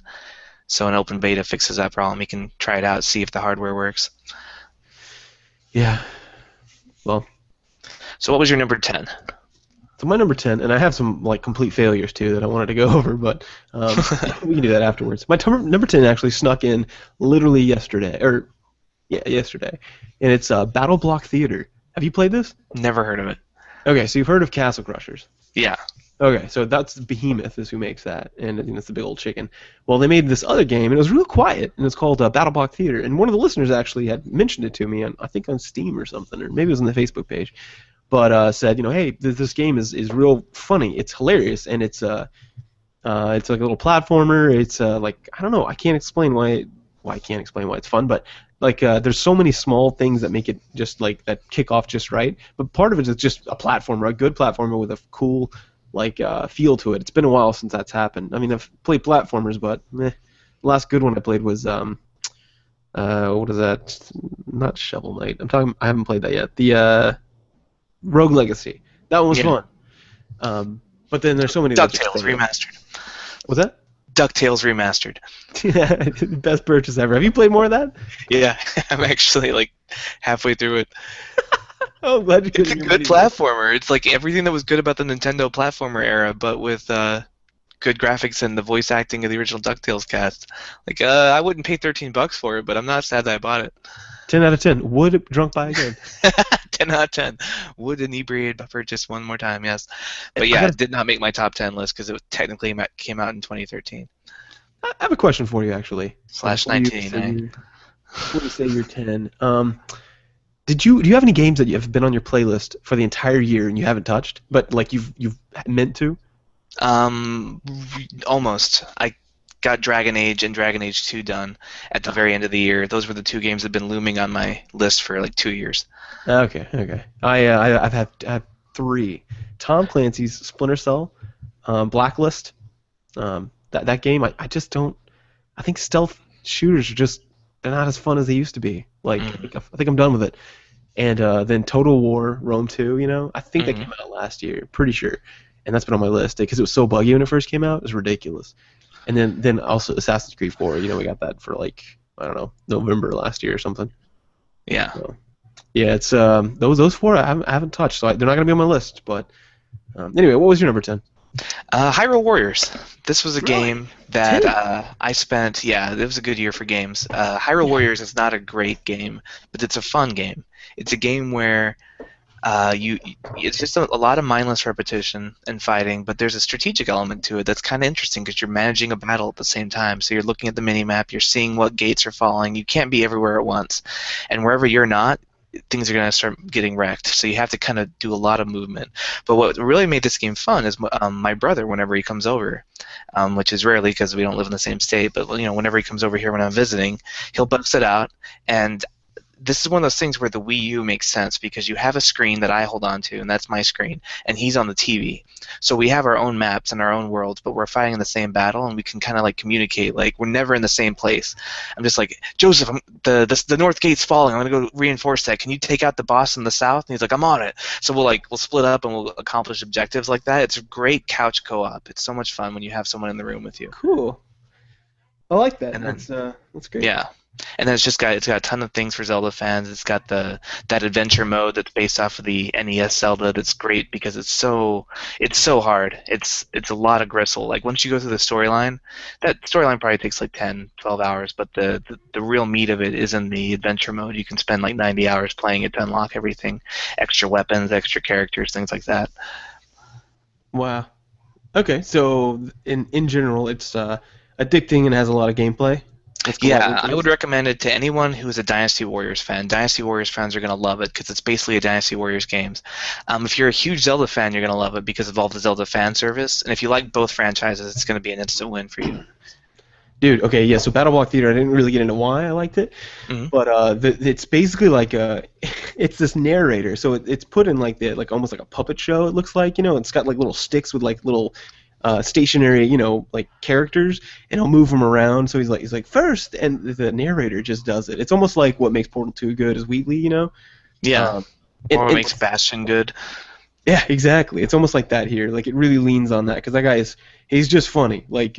So an open beta fixes that problem. He can try it out, see if the hardware works. Yeah. Well, So what was your number 10? so my number 10, and I have some like complete failures too that I wanted to go over, but we can do that afterwards. My number 10 actually snuck in literally yesterday, or yeah, yesterday, and it's Battle Block Theater. Have you played this? Never heard of it. Okay, so you've heard of Castle Crushers. Yeah. Okay, so that's Behemoth is who makes that, and I think that's the big old chicken. Well, they made this other game, and it was real quiet, and it's called Battle Block Theater. And one of the listeners actually had mentioned it to me, on, I think on Steam or something, or maybe it was on the Facebook page, but said, you know, hey, this game is real funny. It's hilarious, and it's like a little platformer. It's like I don't know, I can't explain why. Well, I can't explain why it's fun, but like there's so many small things that make it just like that kick off just right. But part of it is just a platformer, a good platformer with a cool like feel to it. It's been a while since that's happened. I mean, I've played platformers, but meh. The last good one I played was what is that? Not Shovel Knight. I haven't played that yet. The Rogue Legacy. That one was Yeah. fun. But then there's so many. that just DuckTales fail. remastered. Was that? DuckTales remastered. Yeah, best purchase ever. Have you played more of that? Yeah, I'm actually like halfway through it. Oh, I'm glad you It's a couldn't. good platformer. It's like everything that was good about the Nintendo platformer era, but with good graphics and the voice acting of the original DuckTales cast. Like, I wouldn't pay $13 for it, but I'm not sad that I bought it. 10 out of 10. Would drunk by again. 10 out of 10. Would inebriate by purchase one more time, yes. But I yeah, gotta- it did not make my top 10 list because it technically came out in 2013. I have a question for you, actually. Slash Before you 1989. Before you say you're 10, do you have any games that have been on your playlist for the entire year and you haven't touched, but like you've meant to? Almost. I got Dragon Age and Dragon Age 2 done at the very end of the year. Those were the two games that have been looming on my list for like 2 years. Okay. I've had three. Tom Clancy's Splinter Cell, Blacklist. That game I just don't. I think stealth shooters are just they're not as fun as they used to be. Like I think I'm done with it. And then Total War Rome 2. You know, I think that came out last year. Pretty sure. And that's been on my list because it was so buggy when it first came out. It was ridiculous. And then also Assassin's Creed 4. You know, we got that for like I don't know November last year or something. Yeah. So, yeah, it's those four I haven't touched, so they're not gonna be on my list. But anyway, what was your number 10? Hyrule Warriors. This was a Really? game that Ten? I spent. Yeah, it was a good year for games. Hyrule Warriors is not a great game, but it's a fun game. It's a game where it's just a lot of mindless repetition and fighting, but there's a strategic element to it that's kind of interesting because you're managing a battle at the same time. So you're looking at the mini map, you're seeing what gates are falling. You can't be everywhere at once, and wherever you're not, things are going to start getting wrecked. So you have to kind of do a lot of movement. But what really made this game fun is my brother, whenever he comes over, which is rarely because we don't live in the same state, but whenever he comes over here when I'm visiting, he'll bust it out. And this is one of those things where the Wii U makes sense because you have a screen that I hold on to, and that's my screen, and he's on the TV. So we have our own maps and our own worlds, but we're fighting in the same battle, and we can kind of like communicate. Like we're never in the same place. I'm just like, Joseph, the north gate's falling. I'm gonna go reinforce that. Can you take out the boss in the south? And he's like, I'm on it. So we'll split up and we'll accomplish objectives like that. It's a great couch co-op. It's so much fun when you have someone in the room with you. Cool. I like that. And then- That's great. Yeah. And then it's got a ton of things for Zelda fans. It's got the that adventure mode that's based off of the NES Zelda that's great because it's so hard. It's a lot of gristle. Like once you go through the storyline, that storyline probably takes like 10, 12 hours, but the real meat of it is in the adventure mode. You can spend like 90 hours playing it to unlock everything, extra weapons, extra characters, things like that. Wow. Okay, so in general, it's addicting and has a lot of gameplay. Let's go over Yeah, I would things. recommend it to anyone who is a Dynasty Warriors fan. Dynasty Warriors fans are going to love it because it's basically a Dynasty Warriors games. If you're a huge Zelda fan, you're going to love it because of all the Zelda fan service. And if you like both franchises, it's going to be an instant win for you. Dude, okay, yeah. So Battle Block Theater, I didn't really get into why I liked it, Hmm. but it's basically like it's this narrator. So it's put in like the like almost like a puppet show. It looks like it's got like little sticks with like little stationary like characters, and he'll move them around. So he's like first, and the narrator just does it. It's almost like what makes Portal 2 good is Wheatley. Yeah, Um, or what and makes Bastion good. yeah, exactly. It's almost like that here. Like it really leans on that because that guy he's just funny. Like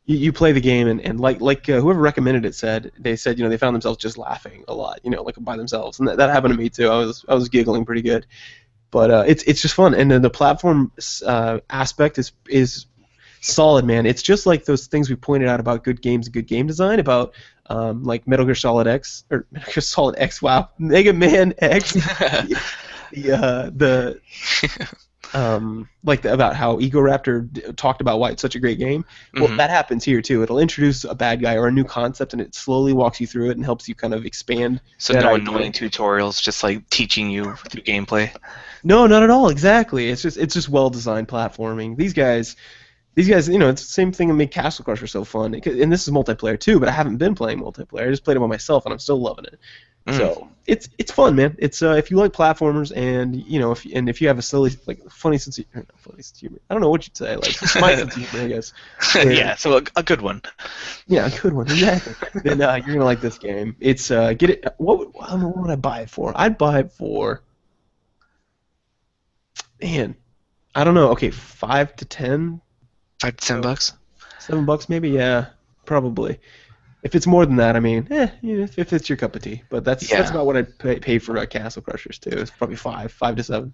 you play the game and like whoever recommended it said they said they found themselves just laughing a lot. Like by themselves, and that happened to me too. I was giggling pretty good. But it's just fun, and then the platform aspect is solid, man. It's just like those things we pointed out about good games and good game design about like Metal Gear Solid X or Metal Gear Solid X. Wow, Mega Man X. The about how Egoraptor talked about why it's such a great game. Well, Hmm. that happens here too. It'll introduce a bad guy or a new concept, and it slowly walks you through it and helps you kind of expand So that no idea. annoying tutorials, just like teaching you through gameplay. No, not at all. Exactly. It's just well designed platforming. These guys, it's the same thing that made Castle Crusher so fun. And this is multiplayer too, but I haven't been playing multiplayer. I just played it by myself, and I'm still loving it. Mm. So it's fun, man. It's if you like platformers, and if you have a silly like funny sense of not funny sense of humor. I don't know what you'd say, like my sense of humor, I guess. Where Yeah, so a good one. yeah, a good one, exactly. Then you're gonna like this game. It's get it. I don't know what would I buy it for. I'd buy it for man. I don't know. Okay, 5 to 10, so $5 to $10. $7 maybe. Yeah, probably. If it's more than that, I mean, if it's your cup of tea. But that's Yeah. about what I'd pay for Castle Crushers too. It's probably 5 to 7.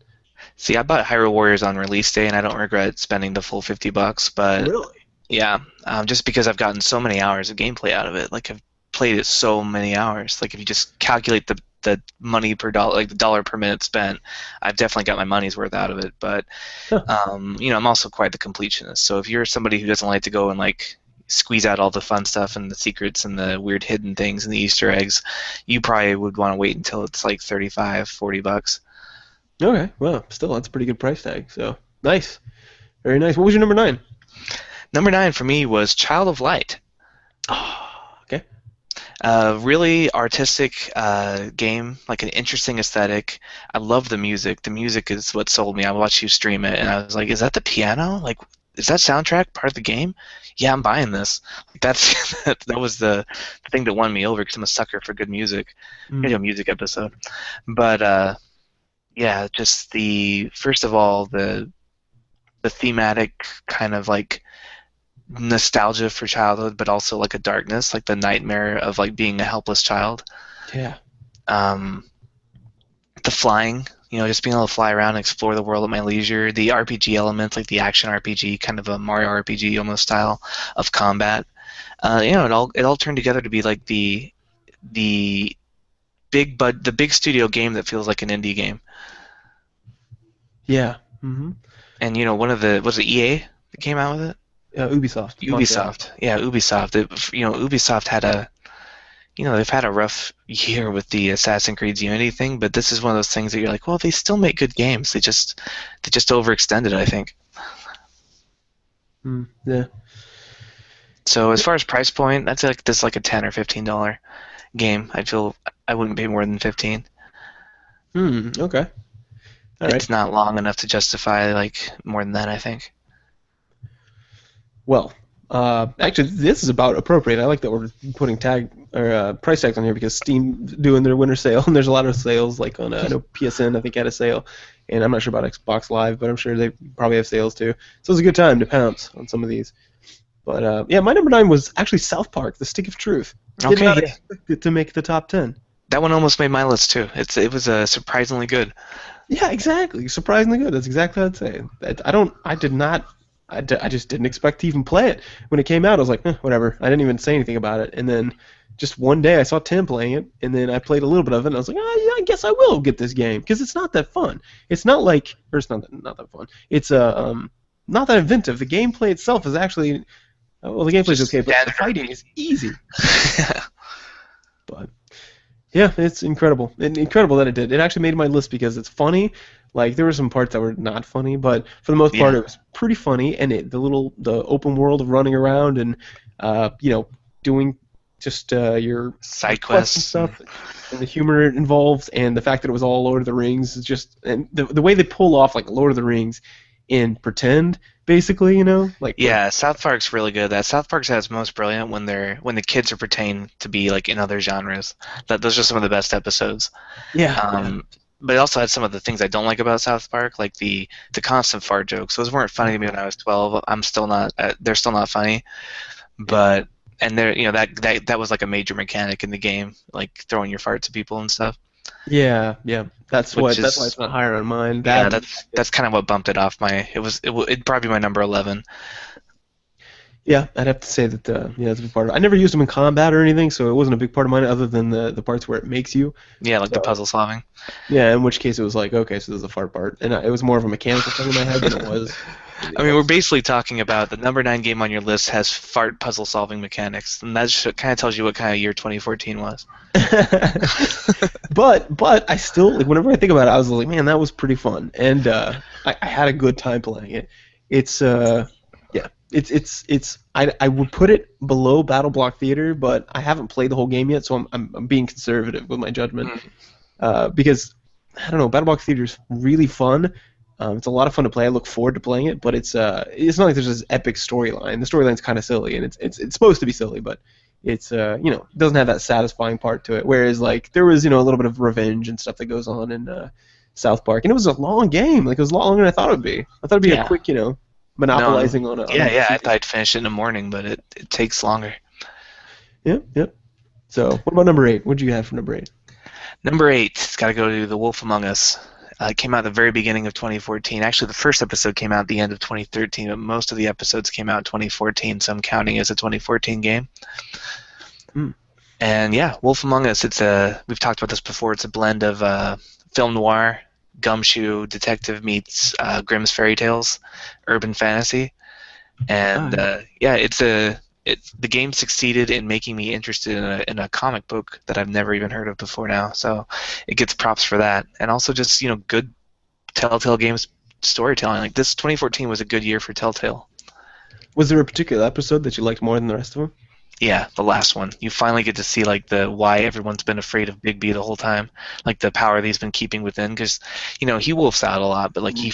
See, I bought Hyrule Warriors on release day, and I don't regret spending the full $50. But Really? yeah, just because I've gotten so many hours of gameplay out of it. Like I've played it so many hours. Like if you just calculate the money per dollar, like the dollar per minute spent, I've definitely got my money's worth out of it. But Huh. I'm also quite the completionist. So if you're somebody who doesn't like to go and like squeeze out all the fun stuff and the secrets and the weird hidden things and the Easter eggs, you probably would want to wait until it's like 35, $40. Okay. Well, still, that's a pretty good price tag. So nice. Very nice. What was your number 9? Number 9 for me was Child of Light. Oh, okay. Really artistic game, like an interesting aesthetic. I love the music. The music is what sold me. I watched you stream it, and I was like, "Is that the piano? Like, is that soundtrack part of the game?" Yeah, I'm buying this. Like, that's that was the thing that won me over because I'm a sucker for good music. I do Mm. a music episode, but yeah, just the first of all the thematic kind of like nostalgia for childhood, but also like a darkness, like the nightmare of like being a helpless child. Yeah. Um, the flying, just being able to fly around and explore the world at my leisure. The RPG elements, like the action RPG, kind of a Mario RPG almost style of combat. It all turned together to be like the the big studio game that feels like an indie game. Yeah. Mm-hmm. And one of the was it EA that came out with it? Ubisoft, Montreal. Ubisoft, yeah, Ubisoft. Ubisoft had they've had a rough year with the Assassin's Creed Unity thing, but this is one of those things that you're like, well, they still make good games. They just overextended, I think. Yeah. So as far as price point, that's like a $10 or $15 game. I feel I wouldn't pay more than 15. Okay. All right. It's not long enough to justify like more than that, I think. Well, actually, this is about appropriate. I like that we're putting price tags on here because Steam doing their winter sale, and there's a lot of sales. Like on I know PSN, I think had a sale, and I'm not sure about Xbox Live, but I'm sure they probably have sales too. So it's a good time to pounce on some of these. But yeah, my number 9 was actually South Park: The Stick of Truth. Did Okay, not yeah. expect it to make the top 10. That one almost made my list too. It was surprisingly good. Yeah, exactly. Surprisingly good. That's exactly what I'd say. I did not. I just didn't expect to even play it when it came out. I was like, whatever. I didn't even say anything about it. And then just one day I saw Tim playing it, and then I played a little bit of it, and I was like, oh, yeah, I guess I will get this game because it's not that fun. It's not like, or it's not that fun. It's not that inventive. The gameplay itself is actually, well, the gameplay is Just okay, but the standard. fighting is easy. But yeah, it's incredible. Incredible that it did. It actually made my list because it's funny. Like there were some parts that were not funny, but for the most part, Yeah. it was pretty funny. And the open world of running around and doing just your Side quests and quests. stuff, and the humor it involves, and the fact that it was all Lord of the Rings is just, and the way they pull off like Lord of the Rings and pretend basically, like Yeah, South Park's really good. That South Park's at its most brilliant when the kids are pretending to be like in other genres. Those are some of the best episodes. yeah, But it also had some of the things I don't like about South Park, like the constant fart jokes. Those weren't funny to me when I was 12. I'm still not. They're still not funny. But and there, that was like a major mechanic in the game, like throwing your farts at people and stuff. yeah. That's Which that's why is it's not higher on mine. Yeah, That that's kind of what bumped it off my. It'd probably be my number 11. Yeah, I'd have to say that yeah, that's a big part of it. I never used them in combat or anything, so it wasn't a big part of mine other than the parts where it makes you. Yeah, like the So puzzle solving. yeah, in which case it was like, okay, so there's a fart part, and it was more of a mechanical thing in my head than it was I anything mean, we're else. basically talking about the number 9 game on your list has fart puzzle solving mechanics, and that kind of tells you what kind of year 2014 was. But I still like whenever I think about it, I was like, man, that was pretty fun, and I had a good time playing it. It's yeah, it's I would put it below Battle Block Theater, but I haven't played the whole game yet, so I'm being conservative with my judgment. Mm. Because I don't know, Battle Block Theater is really fun. It's a lot of fun to play. I look forward to playing it, but it's not like there's this epic storyline. The storyline's kind of silly, and it's supposed to be silly, but it's it doesn't have that satisfying part to it. Whereas like there was a little bit of revenge and stuff that goes on in South Park, and it was a long game. Like it was a lot longer than I thought it would be. I thought it'd be a Yeah. quick No. monopolizing on a Yeah. I season. thought I'd finish it in the morning, but it takes longer. Yep. So what about number 8? What'd you have for number 8? Number 8, it's got to go to The Wolf Among Us. It came out at the very beginning of 2014. Actually, the first episode came out at the end of 2013, but most of the episodes came out in 2014, so I'm counting as a 2014 game. Hmm. And yeah, Wolf Among Us. We've talked about this before. It's a blend of film noir, gumshoe, detective meets Grimm's fairy tales, urban fantasy, and yeah, the game succeeded in making me interested in a comic book that I've never even heard of before now. So it gets props for that, and also just good Telltale Games storytelling. Like this 2014 was a good year for Telltale. Was there a particular episode that you liked more than the rest of them? Yeah, the last one. You finally get to see like the why everyone's been afraid of Big B the whole time, like the power that he's been keeping within. Because he wolfs out a lot, but like you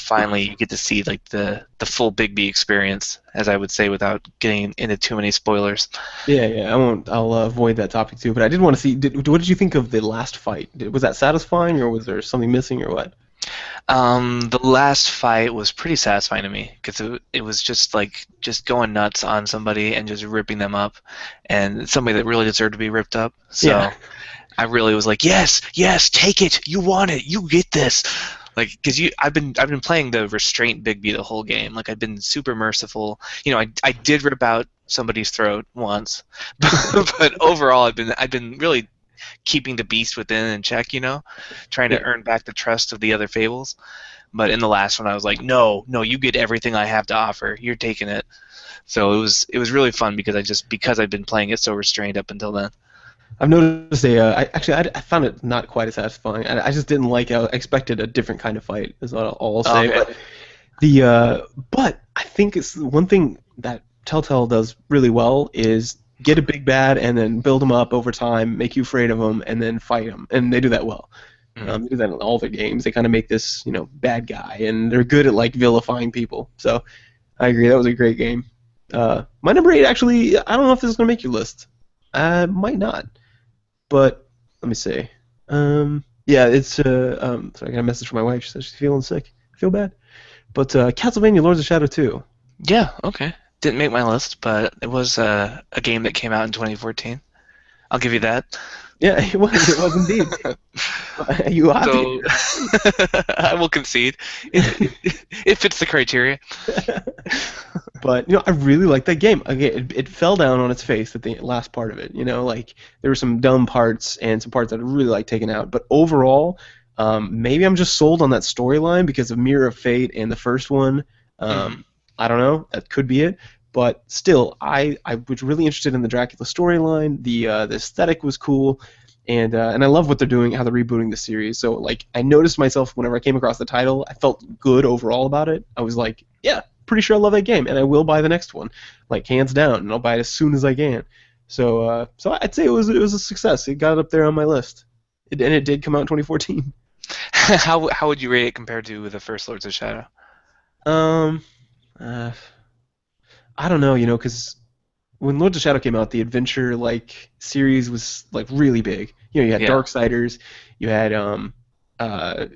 get to see like the full Big B experience, as I would say, without getting into too many spoilers. Yeah. I won't. I'll avoid that topic too. But I did want to see. What did you think of the last fight? Was that satisfying, or was there something missing, or what? The last fight was pretty satisfying to me because it was just going nuts on somebody and just ripping them up, and somebody that really deserved to be ripped up. So Yeah. I really was like, yes, take it, you want it, you get this. Like, because I've been playing the restraint Big B the whole game. Like, I've been super merciful. I did rip out somebody's throat once, but overall I've been really keeping the beast within in check, trying to earn back the trust of the other fables. But in the last one, I was like, no, you get everything I have to offer. You're taking it. So it was really fun because I've been playing it so restrained up until then. I've noticed I found it not quite as satisfying. I just didn't like. I expected a different kind of fight. Is all I'll say. Okay. But I think it's one thing that Telltale does really well is get a big bad and then build them up over time, make you afraid of them, and then fight them. And they do that well. They do that in all their games. They kind of make this bad guy, and they're good at like vilifying people. So I agree. That was a great game. My number 8 actually. I don't know if this is gonna make your list. Might not. But let me see. Yeah, it's sorry, I got a message from my wife. She says she's feeling sick. I feel bad. But Castlevania Lords of Shadow 2. Yeah. Okay. Didn't make my list, but it was a game that came out in 2014. I'll give you that. Yeah, it was. It was indeed. You happy? So I will concede. It fits the criteria. But I really like that game. Again, it fell down on its face at the last part of it. Like there were some dumb parts and some parts that I really like taken out. But overall, maybe I'm just sold on that storyline because of Mirror of Fate and the first one. Mhm. I don't know. That could be it. But still, I was really interested in the Dracula storyline. The aesthetic was cool, and I love what they're doing, how they're rebooting the series. So like, I noticed myself whenever I came across the title, I felt good overall about it. I was like, yeah, pretty sure I love that game, and I will buy the next one, like hands down, and I'll buy it as soon as I can. So I'd say it was a success. It got up there on my list, and it did come out in 2014. How would you rate it compared to the first Lords of Shadow? Um, uh, I don't know, because when Lords of Shadow came out, the adventure like series was like really big. You had Yeah. Darksiders, you had uh,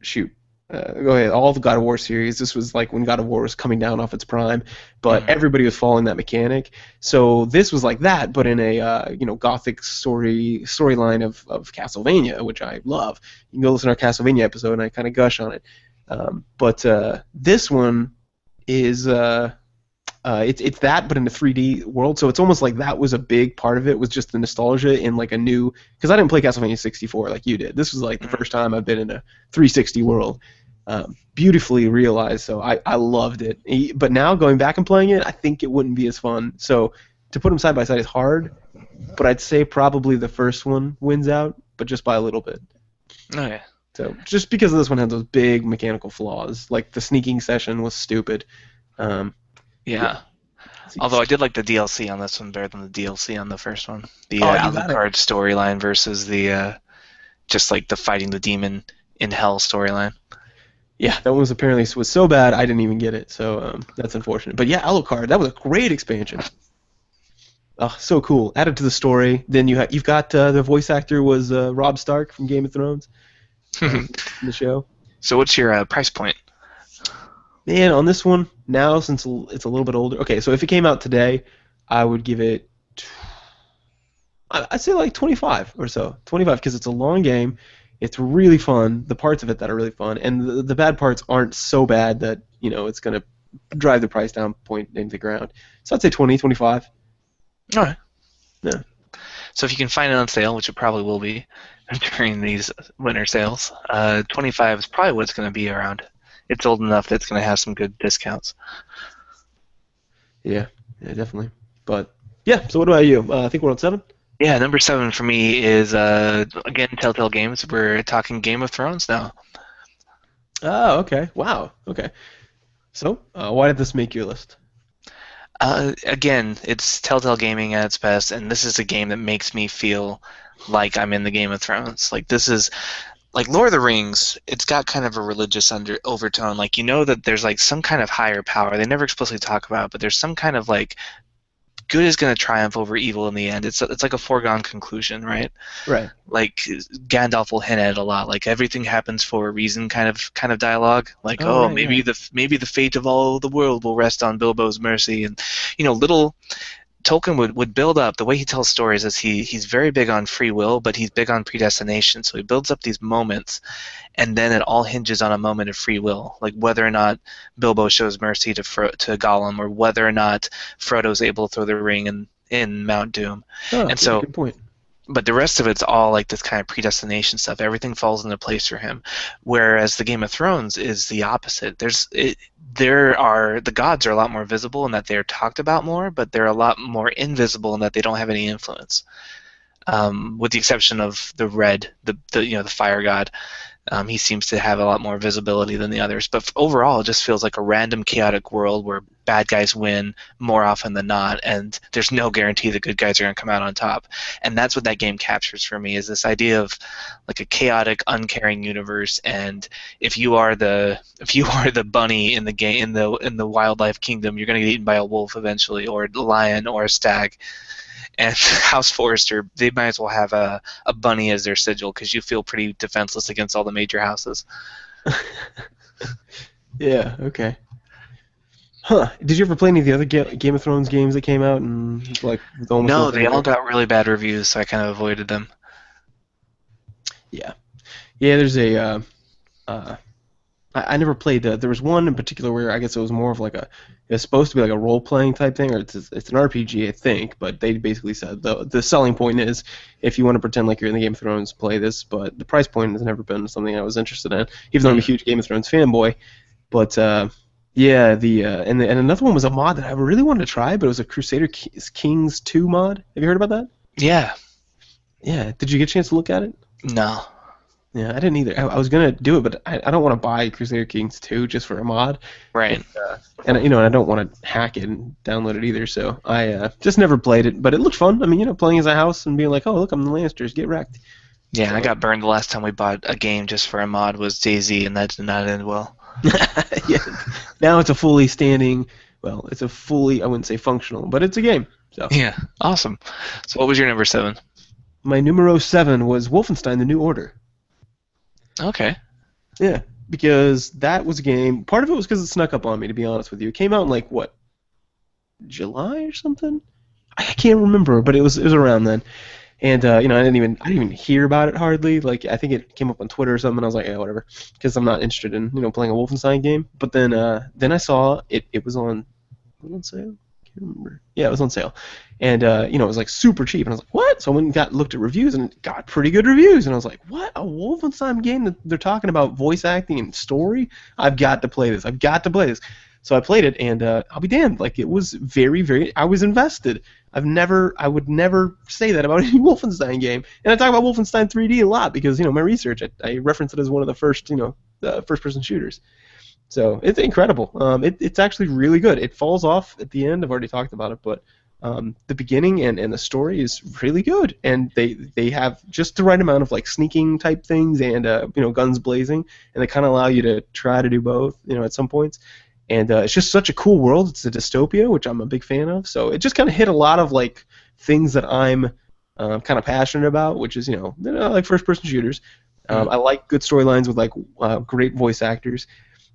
shoot, go ahead, all the God of War series. This was like when God of War was coming down off its prime, but Mhm. everybody was following that mechanic. So this was like that, but in a gothic storyline of Castlevania, which I love. You can go listen to our Castlevania episode, and I kind of gush on it. But this one is. It's that, but in the 3D world. So it's almost like that was a big part of it. Was just the nostalgia in like a new. Because I didn't play Castlevania 64 like you did. This was like the Mhm. first time I've been in a 360 world. Beautifully realized. So I loved it. But now going back and playing it, I think it wouldn't be as fun. So to put them side by side is hard. But I'd say probably the first one wins out, but just by a little bit. Okay. So just because this one had those big mechanical flaws, like the sneaking session was stupid. Um, yeah. Yeah. So you Although I did like the DLC on this one better than the DLC on the first one. The oh, you got it. Alucard storyline versus the just like the fighting the demon in hell storyline. Yeah, that one was apparently was so bad I didn't even get it. So that's unfortunate. But yeah, Alucard, that was a great expansion. Oh, so cool. Added to the story. Then you've got the voice actor was Rob Stark from Game of Thrones in the show. So what's your price point? Man, on this one now since it's a little bit older. Okay, so if it came out today, I would give it. I'd say like 25 or so. 25 because it's a long game. It's really fun. The parts of it that are really fun, and the bad parts aren't so bad that it's gonna drive the price down point into the ground. So I'd say 20, 25. All right. Yeah. So if you can find it on sale, which it probably will be during these winter sales, 25 is probably what it's going to be around. It's old enough that it's going to have some good discounts. Yeah, yeah, definitely. But yeah, so what about you? I think we're on 7. Yeah, number 7 for me is again Telltale Games. We're talking Game of Thrones now. Oh, okay. Wow. Okay. So, why did this make your list? Again, it's Telltale Gaming at its best, and this is a game that makes me feel like I'm in the Game of Thrones. Like this is like Lord of the Rings. It's got kind of a religious overtone. Like that there's like some kind of higher power. They never explicitly talk about it, but there's some kind of like good is going to triumph over evil in the end. It's like a foregone conclusion, right? Right. Like Gandalf will hint at it a lot, like everything happens for a reason, kind of dialogue. Like, Oh, oh, right. maybe Yeah. the fate of all the world will rest on Bilbo's mercy, and little Tolkien would build up the way he tells stories is he's very big on free will, but he's big on predestination. So he builds up these moments, and then it all hinges on a moment of free will, like whether or not Bilbo shows mercy to Gollum, or whether or not Frodo's able to throw the ring in Mount Doom. Oh, And yeah, so good point. but the rest of it's all like this kind of predestination stuff. Everything falls into place for him. Whereas the Game of Thrones is the opposite. The gods are a lot more visible in that they're talked about more, but they're a lot more invisible in that they don't have any influence. With the exception of the red, the fire god. He seems to have a lot more visibility than the others. But overall, it just feels like a random, chaotic world where bad guys win more often than not, and there's no guarantee the good guys are going to come out on top. And that's what that game captures for me, is this idea of like a chaotic, uncaring universe. And if you are the bunny in the game in the wildlife kingdom, you're going to get eaten by a wolf eventually, or a lion, or a stag. And House Forrester, they might as well have a bunny as their sigil, because you feel pretty defenseless against all the major houses. Yeah. Okay. Huh? Did you ever play any of the other Game of Thrones games that came out and like with almost No, nothing they all there? got really bad reviews, so I kind of avoided them. Yeah, yeah. There's a uh, I never played. There was one in particular where I guess it was more of like a. It's supposed to be like a role playing type thing, or it's an RPG, I think. But they basically said the selling point is if you want to pretend like you're in the Game of Thrones, play this. But the price point has never been something I was interested in, even though I'm a Mm. huge Game of Thrones fanboy. But yeah, and another one was a mod that I really wanted to try, but it was a Crusader Kings 2 mod. Have you heard about that? Yeah, Yeah. Did you get a chance to look at it? no, Yeah, I didn't either. I was gonna do it, but I don't want to buy Crusader Kings 2 just for a mod, and right. and I don't want to hack it and download it either. So I just never played it, but it looked fun. I mean, playing as a house and being like, oh look, I'm the Lannisters, get wrecked. Yeah, I So got burned the last time we bought a game just for a mod was DayZ, and that did not end well. yeah, now it's a fully standing. Well, it's a fully I wouldn't say functional, but it's a game. So Yeah, awesome. So what was your number 7? my numero 7 was Wolfenstein: The New Order. Okay. Yeah, because that was a game. Part of it was because it snuck up on me, to be honest with you. It came out in like what, July or something? I can't remember, but it was around then. And I didn't even hear about it hardly. Like I think it came up on Twitter or something. And I was like, yeah, whatever, because I'm not interested in playing a Wolfenstein game. But then I saw it. It was on sale. I can't remember. Yeah, it was on sale, and it was like super cheap. And I was like, what? So I went and looked at reviews, and it got pretty good reviews. And I was like, what? A Wolfenstein game that they're talking about voice acting and story? I've got to play this. I've got to play this. So I played it, and I'll be damned. Like it was very, very. I was invested. I would never say that about any Wolfenstein game. And I talk about Wolfenstein 3D a lot because my research. I reference it as one of the first, first-person shooters. So it's incredible. It's actually really good. It falls off at the end. I've already talked about it, but the beginning and the story is really good. And they have just the right amount of like sneaking type things and guns blazing, and they kind of allow you to try to do both. At some points. And it's just such a cool world. It's a dystopia, which I'm a big fan of. So it just kind of hit a lot of like things that I'm kind of passionate about, which is like first-person shooters. Mm. I like good storylines with like great voice actors,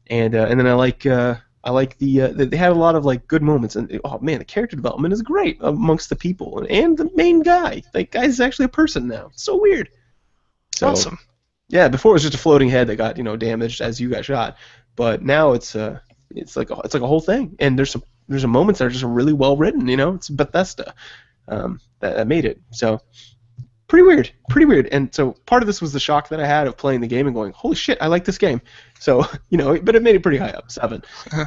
and then I like they had a lot of like good moments, and oh man, the character development is great amongst the people, and the main guy. That guy's actually a person now. It's so weird. So Awesome. yeah, before it was just a floating head that got damaged as you got shot, but now it's like a whole thing, and there's some moments that are just really well written. It's Bethesda that made it. So pretty weird. And so part of this was the shock that I had of playing the game and going, holy shit, I like this game. So but it made it pretty high up, 7.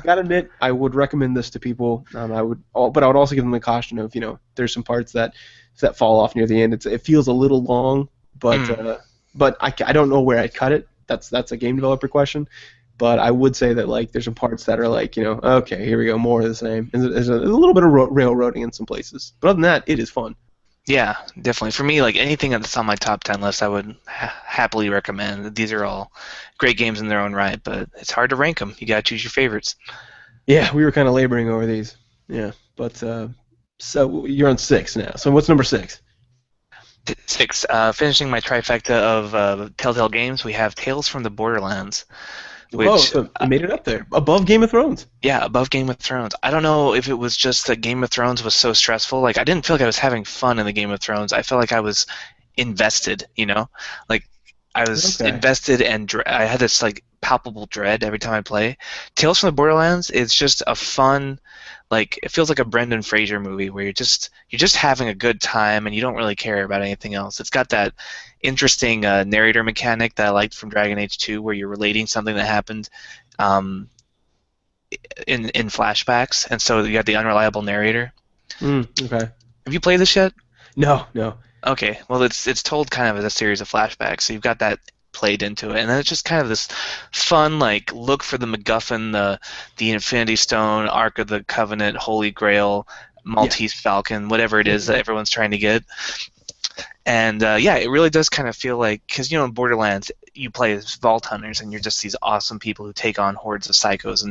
Gotta admit, I would recommend this to people. But I would also give them the caution of there's some parts that fall off near the end. It feels a little long, but Mm. I don't know where I'd cut it. That's a game developer question. But I would say that like there's some parts that are like okay, here we go, more of the same. And there's a little bit of railroading in some places. But other than that, it is fun. Yeah, definitely. For me, like anything that's on my top 10 list, I would happily recommend. These are all great games in their own right, but it's hard to rank them. You gotta choose your favorites. Yeah, we were kind of laboring over these. Yeah, but so you're on 6 now. So what's number 6? 6. Finishing my trifecta of Telltale games, we have Tales from the Borderlands, Whoa, which so it made it up there, above Game of Thrones. yeah, above Game of Thrones. I don't know if it was just that Game of Thrones was so stressful. Like I didn't feel like I was having fun in the Game of Thrones. I felt like I was invested. Like I was Okay. invested and I had this like palpable dread every time I play. Tales from the Borderlands is just a fun, like it feels like a Brendan Fraser movie where you're just having a good time and you don't really care about anything else. It's got that interesting narrator mechanic that I liked from Dragon Age 2 where you're relating something that happened um, in flashbacks, and so you got the unreliable narrator. Okay. Have you played this yet? No, no. Okay, well it's told kind of as a series of flashbacks, so you've got that played into it, and then it's just kind of this fun like look for the MacGuffin, the Infinity Stone, Ark of the Covenant, Holy Grail, Yeah. Maltese Falcon, whatever it is that everyone's trying to get. And yeah, it really does kind of feel like, because in Borderlands, you play as Vault Hunters, and you're just these awesome people who take on hordes of psychos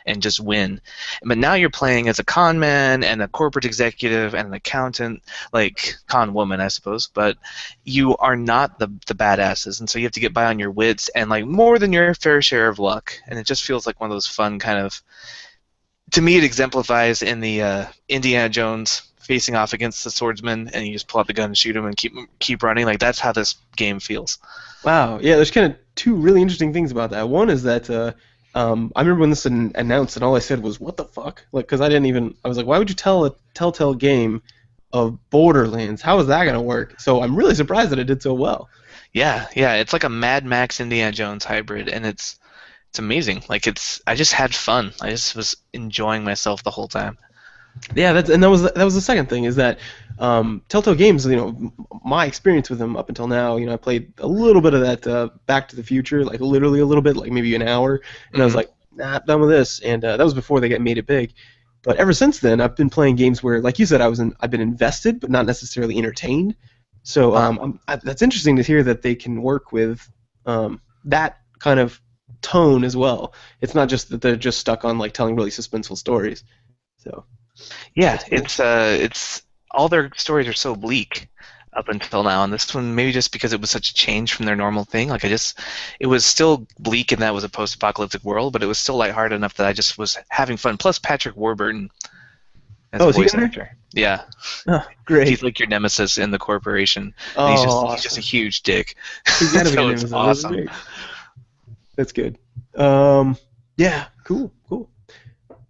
and just win. But now you're playing as a con man and a corporate executive and an accountant, like con woman, I suppose. But you are not the badasses, and so you have to get by on your wits and like more than your fair share of luck. And it just feels like one of those fun kind of To me, it exemplifies in the Indiana Jones facing off against the swordsman, and you just pull out the gun and shoot him and keep running. Like that's how this game feels. Wow. Yeah, there's kind of two really interesting things about that. One is that I remember when this announced, and all I said was, "What the fuck?" Like, because I was like, "Why would you tell a Telltale game of Borderlands? How is that gonna work?" So I'm really surprised that it did so well. Yeah, yeah, it's like a Mad Max Indiana Jones hybrid, and it's amazing. Like I just had fun. I just was enjoying myself the whole time. Yeah, that was the second thing is that Telltale Games. My experience with them up until now. I played a little bit of that Back to the Future, like literally a little bit, like maybe an hour, and I was like, nah, done with this. And that was before they made it big. But ever since then, I've been playing games where, like you said, I've been invested, but not necessarily entertained. So that's interesting to hear that they can work with that kind of tone as well. It's not just that they're just stuck on like telling really suspenseful stories. So. Yeah, it's all their stories are so bleak up until now, and this one maybe just because it was such a change from their normal thing. Like it was still bleak, and that was a post-apocalyptic world, but it was still lighthearted enough that I just was having fun. Plus, Patrick Warburton as a Oh, is he voice in there? actor. Yeah, Oh, great. he's like your nemesis in the corporation. Oh, And awesome. he's just a huge dick. He's gotta be So a it's nemesis. That's awesome. great. That's good. Yeah, cool.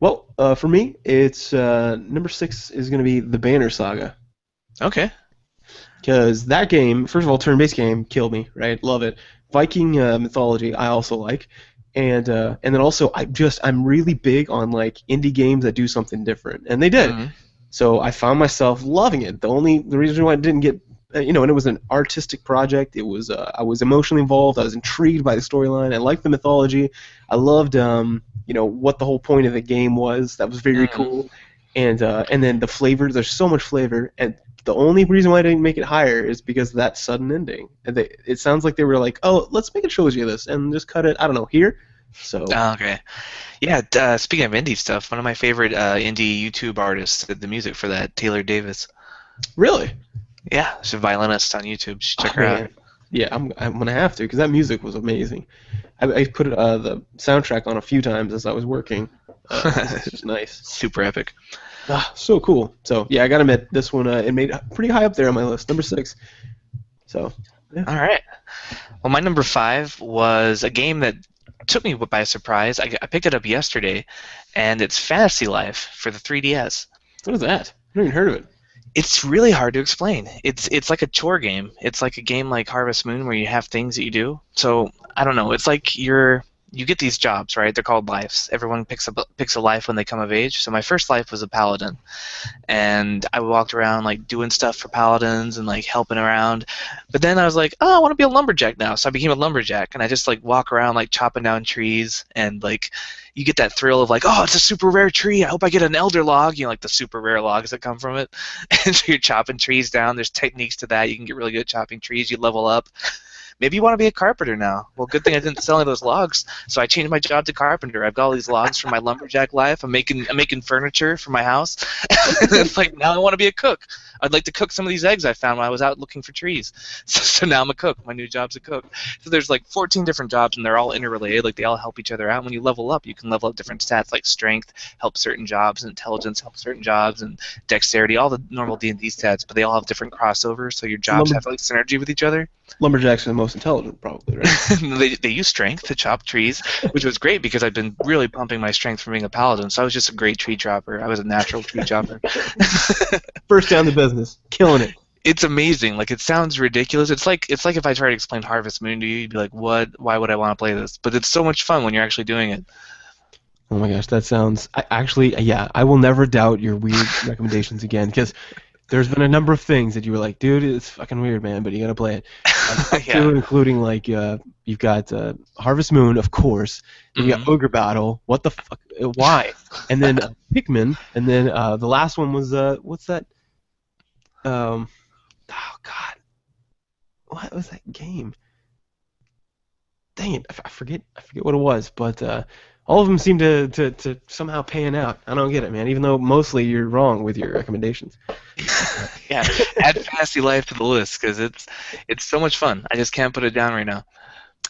Well, for me, it's number 6 is going to be the Banner Saga. Okay. Because that game, first of all, turn-based game, killed me, right? Love it. Viking mythology, I also like. And then also, I'm really big on like indie games that do something different, and they did. Mm-hmm. So I found myself loving it. The reason why I didn't get, and it was an artistic project. It was I was emotionally involved. I was intrigued by the storyline. I liked the mythology. I loved what the whole point of the game was. That was very cool. And then the flavor. There's so much flavor, and the only reason why I didn't make it higher is because of that sudden ending. And it sounds like they were like, oh, let's make a trilogy of this and just cut it. I don't know here. So. Oh, okay. Yeah, speaking of indie stuff, one of my favorite indie YouTube artists did the music for that, Taylor Davis. Really? Yeah, she's a violinist on YouTube. You should check her Man. out. Yeah, I'm gonna have to because that music was amazing. I put the soundtrack on a few times as I was working. It's just nice. Super epic. So cool. So yeah, I gotta admit this one it made pretty high up there on my list, number 6. So yeah. All right. Well, my number 5 was a game that took me by surprise. I picked it up yesterday, and it's Fantasy Life for the 3DS. What is that? I haven't even heard of it. It's really hard to explain. It's like a chore game. It's like a game like Harvest Moon where you have things that you do. So I don't know. It's like you get these jobs, right? They're called lives. Everyone picks a life when they come of age. So my first life was a paladin, and I walked around like doing stuff for paladins and like helping around. But then I was like, oh, I want to be a lumberjack now. So I became a lumberjack, and I just like walk around like chopping down trees, and like you get that thrill of like, oh, it's a super rare tree. I hope I get an elder log. Like the super rare logs that come from it. And so you're chopping trees down. There's techniques to that. You can get really good at chopping trees. You level up. Maybe you want to be a carpenter now. Well, good thing I didn't sell any of those logs, so I changed my job to carpenter. I've got all these logs from my lumberjack life. I'm making furniture for my house. And it's like now I want to be a cook. I'd like to cook some of these eggs I found when I was out looking for trees. So now I'm a cook. My new job's a cook. So there's like 14 different jobs, and they're all interrelated. Like they all help each other out. When you level up, you can level up different stats like strength helps certain jobs, and intelligence helps certain jobs, and dexterity, all the normal D&D stats. But they all have different crossovers, so your jobs have like synergy with each other. Lumberjacks are the most intelligent, probably, right? They use strength to chop trees, which was great because I've been really pumping my strength from being a paladin. So I was just a great tree chopper. I was a natural tree chopper. First down the business, killing it. It's amazing. Like it sounds ridiculous. It's like if I tried to explain Harvest Moon to you, you'd be like, "What? Why would I want to play this?" But it's so much fun when you're actually doing it. Oh my gosh, that sounds. I will never doubt your weird recommendations again because there's been a number of things that you were like, dude, it's fucking weird, man, but you gotta play it. Yeah. Including like you've got Harvest Moon, of course. Then you got Ogre Battle. What the fuck? Why? And then Pikmin, and then the last one was what's that? Oh God, what was that game? Dang it, I forget what it was, but all of them seem to somehow pan out. I don't get it, man. Even though mostly you're wrong with your recommendations. Yeah, add Fantasy Life to the list because it's so much fun. I just can't put it down right now.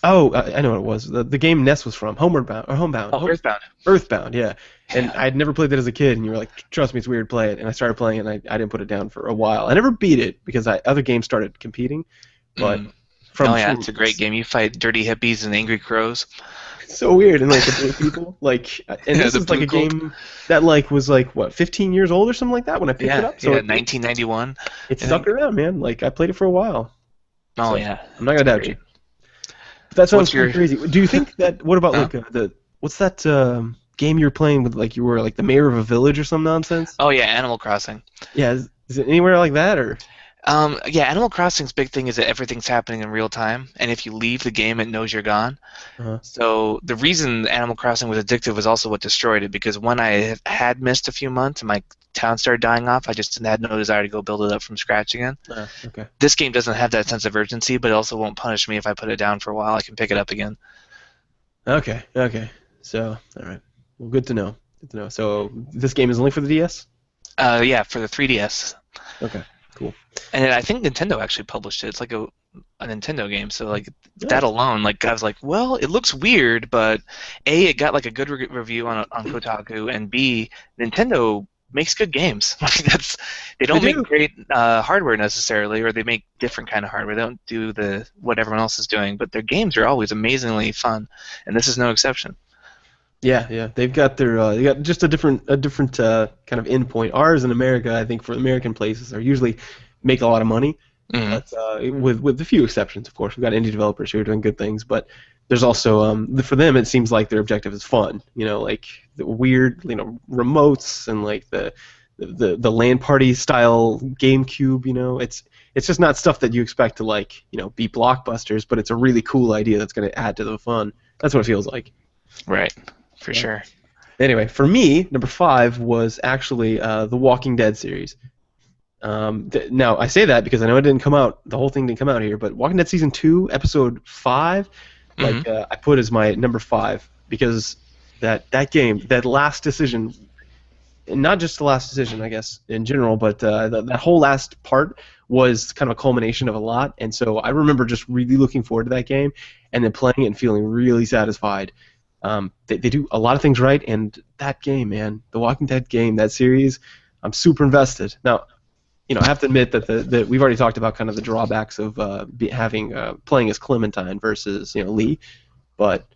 Oh, I know what it was. The game Ness was from Homeward Bound or Homebound. Oh, Earthbound. Earthbound, yeah. And Yeah. I'd never played that as a kid, and you were like, "Trust me, it's weird. Play it." And I started playing it, and I didn't put it down for a while. I never beat it because other games started competing, but Mm. Oh from yeah, from it's a great game. You fight dirty hippies and angry crows. it's so weird and like the blue people and Yeah, this the is like blue a gold. game that like was like what 15 years old or something like that when I picked it Yeah, up. So yeah, it 1991, it I stuck think. around, man. Like I played it for a while, Oh so yeah, I'm not it's gonna doubt great. you. But that sounds What's pretty your? crazy. Do you think that? What about Huh? like the what's that game you were playing with? Like you were like the mayor of a village or some nonsense? Oh yeah, Animal Crossing. Yeah, is it anywhere like that or? Yeah, Animal Crossing's big thing is that everything's happening in real time, and if you leave the game, it knows you're gone. Uh, So the reason Animal Crossing was addictive was also what destroyed it, because when I had missed a few months and my town started dying off, I just had no desire to go build it up from scratch again. okay. This game doesn't have that sense of urgency, but it also won't punish me if I put it down for a while. I can pick it up again. Okay. Okay. So, all right. Well, good to know. Good to know. So, this game is only for the DS? Yeah, for the 3DS. Okay. Cool. And I think Nintendo actually published it. It's like a Nintendo game, so like that Nice. alone, like I was like, well, it looks weird, but A, it got like a good review on Kotaku, and B, Nintendo makes good games. Like they They don't make do. great hardware necessarily, or they make different kind of hardware. They don't do what everyone else is doing, but their games are always amazingly fun, and this is no exception. Yeah, yeah. They've got their they got just a different kind of endpoint. Ours in America, I think for American places are usually make a lot of money, Mm, but with a few exceptions, of course. We've got indie developers who are doing good things, but there's also for them it seems like their objective is fun. You know, like the weird remotes and like the LAN party style GameCube. You know, it's just not stuff that you expect to like be blockbusters, but it's a really cool idea that's going to add to the fun. That's what it feels like. right, for Yeah. sure. Anyway, for me, number five was actually the Walking Dead series. Now I say that because I know it didn't come out. The whole thing didn't come out here, but Walking Dead season 2, episode 5, Hmm. I put as my number 5 because that game, that last decision, and not just the last decision, I guess in general, but that whole last part was kind of a culmination of a lot. And so I remember just really looking forward to that game, and then playing it and feeling really satisfied. They do a lot of things right, and that game, man, the Walking Dead game, that series, I'm super invested. Now, I have to admit that we've already talked about kind of the drawbacks of having playing as Clementine versus Lee, but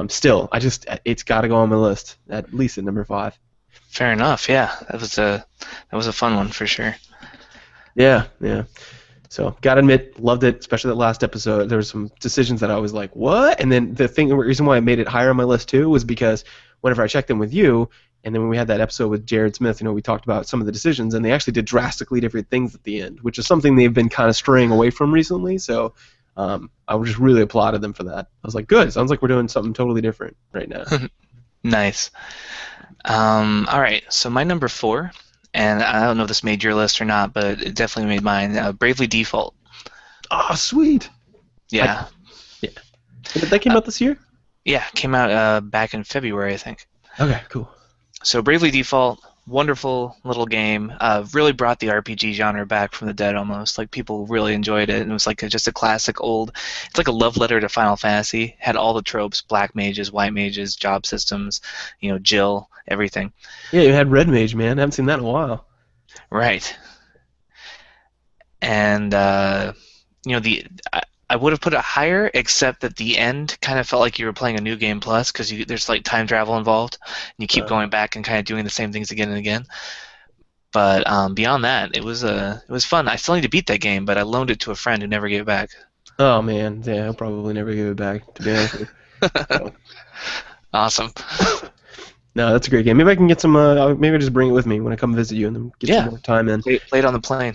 still, it's got to go on my list at least at number 5. Fair enough. Yeah, that was a fun one for sure. Yeah, yeah. So gotta admit, loved it, especially that last episode. There were some decisions that I was like, "What?" And then the reason why I made it higher on my list too was because whenever I checked in with you, and then when we had that episode with Jared Smith, we talked about some of the decisions, and they actually did drastically different things at the end, which is something they've been kind of straying away from recently. So I just really applauded them for that. I was like, "Good, sounds like we're doing something totally different right now." Nice. All right, so my number four, and I don't know if this made your list or not, but it definitely made mine. Bravely Default. Oh, sweet. I Yeah, Yeah. That came uh, out this year. yeah, came out back in February, I think. Okay, cool. So Bravely Default, wonderful little game. Really brought the RPG genre back from the dead almost. Like people really enjoyed it, and it was like just a classic old. It's like a love letter to Final Fantasy. Had all the tropes: black mages, white mages, job systems, Jill, everything. Yeah, you had Red Mage, man. I haven't seen that in a while. Right. And I would have put it higher, except that the end kind of felt like you were playing a new game plus because there's like time travel involved, and you keep Uh, going back and kind of doing the same things again and again. But beyond that, it was fun. I still need to beat that game, but I loaned it to a friend who never gave it back. oh man, yeah, I'll probably never give it back. To be honest with you. Awesome. No, that's a great game. Maybe I can get some. Maybe I'll just bring it with me when I come visit you, and then get some Yeah, more time in. play it on the plane.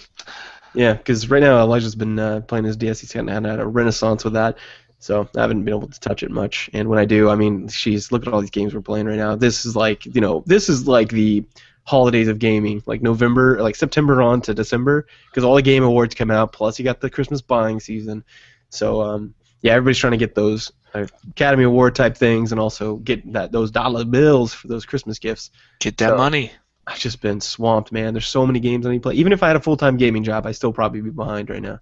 Yeah, because right now Elijah's been playing his DS. He's kind of had a renaissance with that, so I haven't been able to touch it much. And when I do, I mean, she's look at all these games we're playing right now. This is like the holidays of gaming, like November, like September on to December, because all the game awards come out. Plus, you got the Christmas buying season. So yeah, everybody's trying to get those Academy Award type things, and also get those dollar bills for those Christmas gifts. Get that So money. I've just been swamped, man. There's so many games I need to play. Even if I had a full-time gaming job, I still probably be behind right now.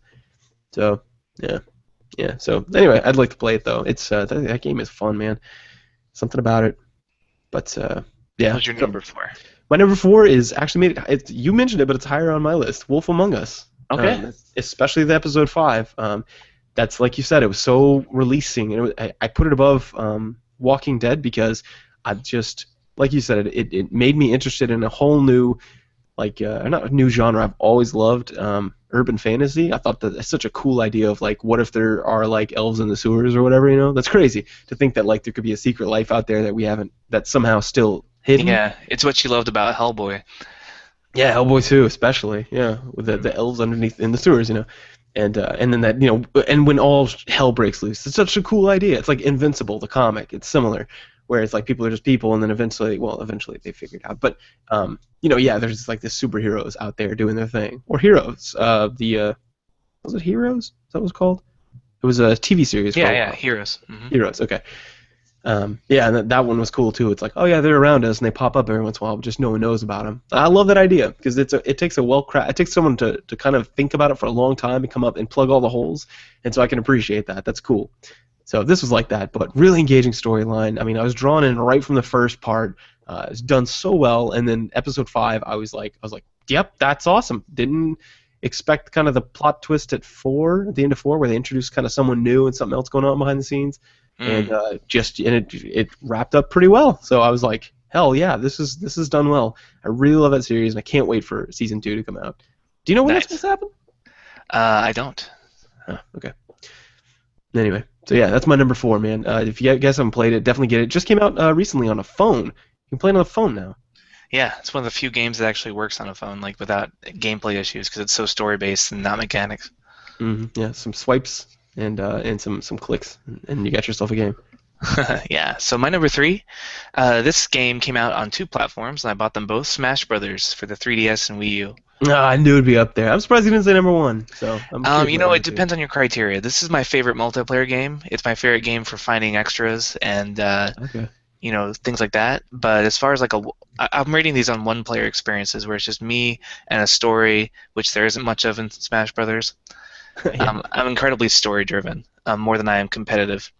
So, yeah. Yeah. So anyway, I'd like to play it though. It's that game is fun, man. Something about it. But yeah. What's your So number 4? my number 4 is actually made. You mentioned it, but it's higher on my list. Wolf Among Us. Okay. Especially the episode 5. That's like you said. It was so releasing, and I put it above Walking Dead because I just like you said it made me interested in a whole new not a new genre. I've always loved urban fantasy. I thought that that's such a cool idea of like, what if there are like elves in the sewers or whatever? That's crazy to think that like there could be a secret life out there that we haven't, that's somehow still hidden. Yeah, it's what you loved about Hellboy. Yeah, Hellboy 2 especially. Yeah, with the elves underneath in the sewers, and then that and when all hell breaks loose, it's such a cool idea. It's like Invincible, the comic. It's similar, where it's like people are just people, and then eventually they figure it out. But yeah, there's like this superheroes out there doing their thing, or heroes. Was it Heroes? Is that what it was called? It was a TV series. Yeah, Heroes. Mm-hmm. Heroes. Okay. Yeah, and that one was cool too. It's like, oh yeah, they're around us and they pop up every once in a while, but just no one knows about them. I love that idea because it takes it takes someone to kind of think about it for a long time and come up and plug all the holes, and so I can appreciate that. That's cool. So this was like that, but really engaging storyline. I mean, I was drawn in right from the first part. It's done so well, and then episode 5, I was like, yep, that's awesome. Didn't expect kind of the plot twist at the end of 4, where they introduced kind of someone new and something else going on behind the scenes. And it wrapped up pretty well. So I was like, hell yeah, this is done well. I really love that series, and I can't wait for season 2 to come out. Do you know when that's supposed to happen? I don't. Okay. Anyway, so yeah, that's my number 4, man. If you guys haven't played it, definitely get it. It just came out recently on a phone. You can play it on a phone now. Yeah, it's one of the few games that actually works on a phone, like without gameplay issues, because it's so story-based and not mechanics. Mm-hmm. Yeah, some swipes and some clicks, and you got yourself a game. Yeah, so my number 3, this game came out on 2 platforms, and I bought them both, Smash Brothers, for the 3DS and Wii U. I knew it'd be up there. I'm surprised you didn't say number 1. So it depends on your criteria. This is my favorite multiplayer game. It's my favorite game for finding extras and things like that. But as far as I'm rating these on one-player experiences, where it's just me and a story, which there isn't much of in Smash Brothers. Yeah. I'm incredibly story-driven, more than I am competitive.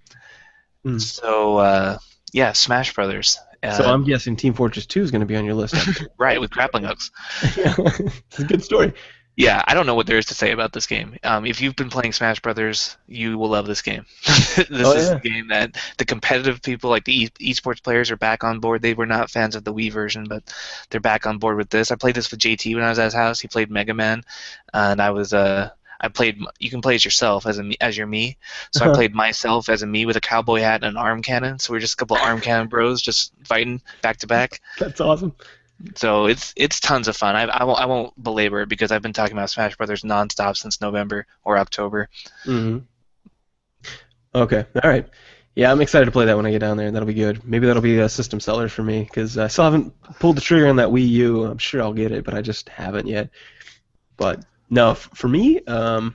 Mm. So, Smash Brothers. So I'm guessing Team Fortress 2 is going to be on your list. Right, with grappling hooks. Yeah, it's a good story. Yeah, I don't know what there is to say about this game. If you've been playing Smash Brothers, you will love this game. This is a game that the competitive people, like the esports players, are back on board. They were not fans of the Wii version, but they're back on board with this. I played this with JT when I was at his house. He played Mega Man, and I was you can play as yourself as your me. So I played myself as a me with a cowboy hat and an arm cannon. So we're just a couple of arm cannon bros just fighting back to back. That's awesome. So it's tons of fun. I won't belabor it because I've been talking about Smash Brothers nonstop since November or October. Mm-hmm. Okay. All right. Yeah, I'm excited to play that when I get down there. That'll be good. Maybe that'll be a system seller for me because I still haven't pulled the trigger on that Wii U. I'm sure I'll get it, but I just haven't yet. But no, for me, we're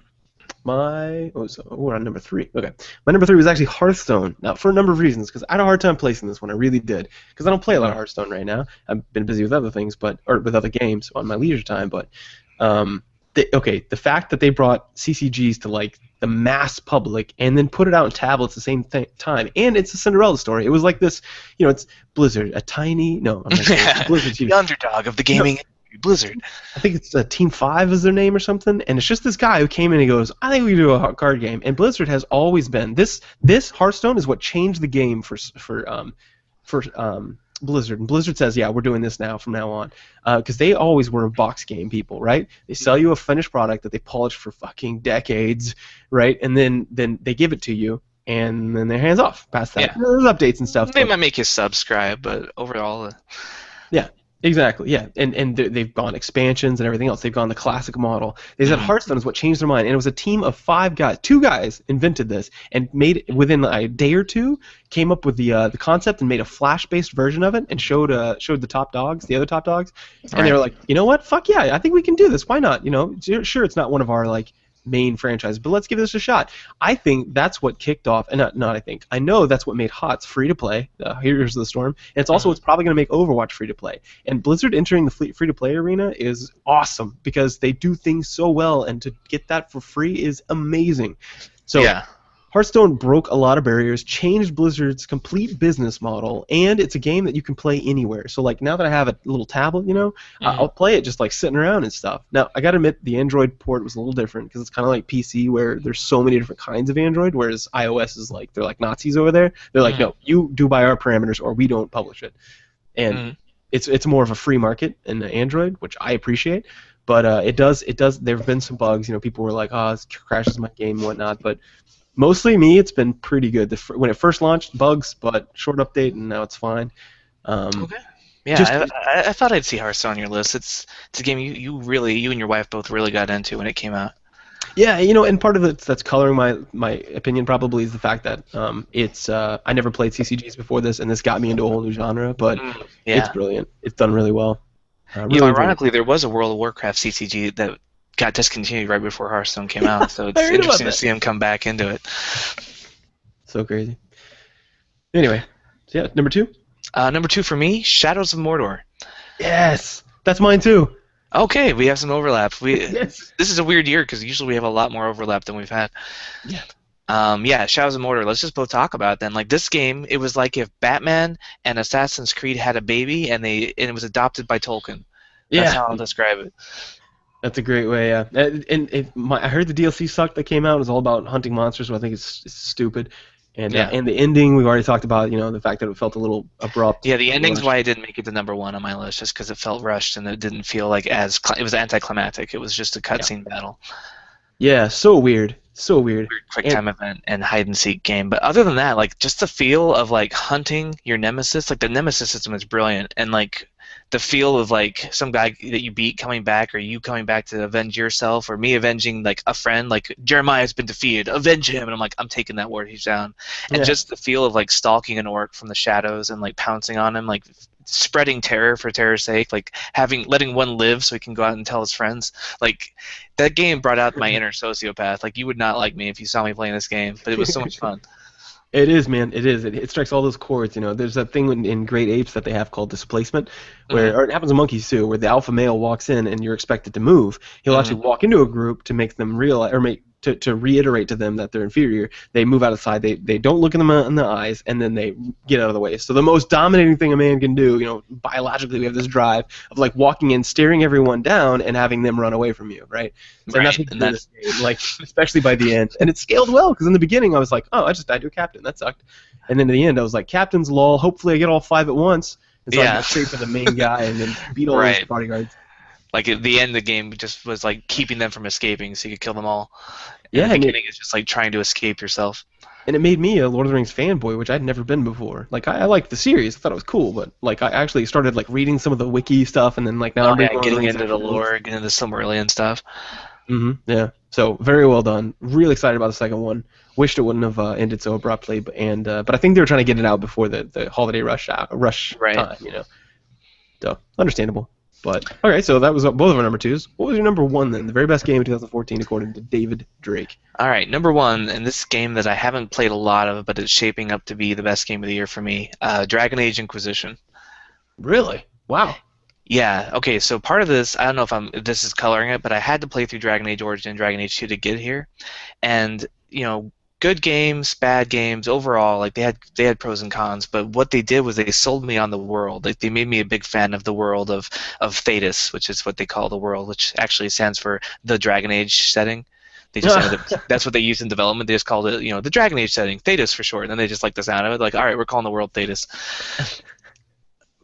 on number 3. Okay, my number 3 was actually Hearthstone. Now, for a number of reasons, because I had a hard time placing this one. I really did, because I don't play a lot of Hearthstone right now. I've been busy with other things, or with other games on my leisure time. But the fact that they brought CCGs to like the mass public and then put it out on tablets at the same time, and it's a Cinderella story. It was like this, it's Blizzard, Blizzard TV. The underdog of the gaming. Blizzard. I think it's Team 5 is their name or something, and it's just this guy who came in and goes, I think we can do a card game. And Blizzard has always been this Hearthstone is what changed the game for Blizzard. And Blizzard says, yeah, we're doing this now from now on, because they always were a box game people, right? They sell you a finished product that they polished for fucking decades, right? And then they give it to you, and then they're hands off past that. Yeah. There's updates and stuff. They might make you subscribe, but overall, yeah. Exactly, yeah, and they've gone expansions and everything else. They've gone the classic model. They said Hearthstone is what changed their mind, and it was a team of 5 guys. 2 guys invented this and made it within a day or 2. Came up with the concept and made a Flash-based version of it and showed the other top dogs, and they were like, you know what? Fuck yeah, I think we can do this. Why not? Sure, it's not one of our main franchise, but let's give this a shot. I think that's what kicked off, and I know that's what made HOTS free to play, Heroes of the Storm, and it's also what's probably going to make Overwatch free to play. And Blizzard entering the free to play arena is awesome because they do things so well, and to get that for free is amazing. So Hearthstone broke a lot of barriers, changed Blizzard's complete business model, and it's a game that you can play anywhere. So like now that I have a little tablet, I'll play it just like sitting around and stuff. Now I gotta admit the Android port was a little different because it's kind of like PC where there's so many different kinds of Android, whereas iOS is like they're like Nazis over there. They're like, no, you do by our parameters or we don't publish it, and it's more of a free market in Android, which I appreciate. But it does. There have been some bugs. People were like, "Oh, this crashes my game and whatnot." But mostly me, it's been pretty good. When it first launched, bugs, but short update, and now it's fine. Okay. Yeah, I thought I'd see Hearthstone on your list. It's a game you and your wife both really got into when it came out. Yeah, and part of it that's coloring my opinion probably is the fact that it's I never played CCGs before this, and this got me into a whole new genre. But it's brilliant. It's done really well. Really ironically, there was a World of Warcraft CCG that got discontinued right before Hearthstone came out, so it's interesting to see him come back into it. So crazy. Anyway, so yeah, number 2? Number 2 for me, Shadows of Mordor. Yes! That's mine too! Okay, we have some overlap. Yes. This is a weird year because usually we have a lot more overlap than we've had. Yeah. Shadows of Mordor. Let's just both talk about it then. Like this game, it was like if Batman and Assassin's Creed had a baby and it was adopted by Tolkien. That's how I'll describe it. That's a great way, yeah. I heard the DLC sucked that came out. It was all about hunting monsters, so I think it's stupid. And the ending, we've already talked about, the fact that it felt a little abrupt. Yeah, the ending's why it didn't make it to number 1 on my list, just because it felt rushed and it didn't feel like it was anticlimactic. It was just a cutscene battle. Yeah, so weird. So weird. Quick time event and hide and seek game. But other than that, like just the feel of like hunting your nemesis, like the nemesis system is brilliant, and like the feel of like some guy that you beat coming back, or you coming back to avenge yourself, or me avenging like a friend, like Jeremiah's been defeated, avenge him, and I'm like, I'm taking that war, he's down. And just the feel of like stalking an orc from the shadows and like pouncing on him, like spreading terror for terror's sake, like letting one live so he can go out and tell his friends. Like that game brought out my inner sociopath. Like you would not like me if you saw me playing this game, but it was so much fun. It is, man. It is. It strikes all those chords. There's that thing in Great Apes that they have called displacement, or it happens in monkeys too, where the alpha male walks in and you're expected to move. He'll actually walk into a group to make them realize, or to reiterate to them that they're inferior. They move out of sight. They don't look them in the eyes, and then they get out of the way. So the most dominating thing a man can do, biologically, we have this drive of like walking in, staring everyone down, and having them run away from you, right? And that's what you do in this game, like especially by the end. And it scaled well because in the beginning I was like, oh, I just died to a captain. That sucked. And then in the end I was like, captain's lol. Hopefully I get all 5 at once. And so I get straight for the main guy and then beat all those bodyguards. Like at the end of the game just was like keeping them from escaping so you could kill them all. And the beginning is just like trying to escape yourself. And it made me a Lord of the Rings fanboy, which I'd never been before. Like I liked the series, I thought it was cool, but like I actually started like reading some of the wiki stuff, and then like now I'm getting into the lore, getting into the Silmarillion stuff. Yeah. So very well done. Really excited about the second one. Wished it wouldn't have ended so abruptly, but I think they were trying to get it out before the holiday rush time, So understandable. But okay, so that was both of our number 2s. What was your number 1 then? The very best game of 2014 according to David Drake. All right, number 1, and this game that I haven't played a lot of, but it's shaping up to be the best game of the year for me. Dragon Age Inquisition. Really? Wow. Yeah. Okay. So part of this, I don't know if this is coloring it, but I had to play through Dragon Age Origin and Dragon Age 2 to get here, and good games, bad games, overall, like they had pros and cons, but what they did was they sold me on the world. Like they made me a big fan of the world of Thedas, which is what they call the world, which actually stands for the Dragon Age setting. They just that's what they used in development. They just called it, the Dragon Age setting, Thedas for short, and then they just like the sound of it, like, all right, we're calling the world Thedas.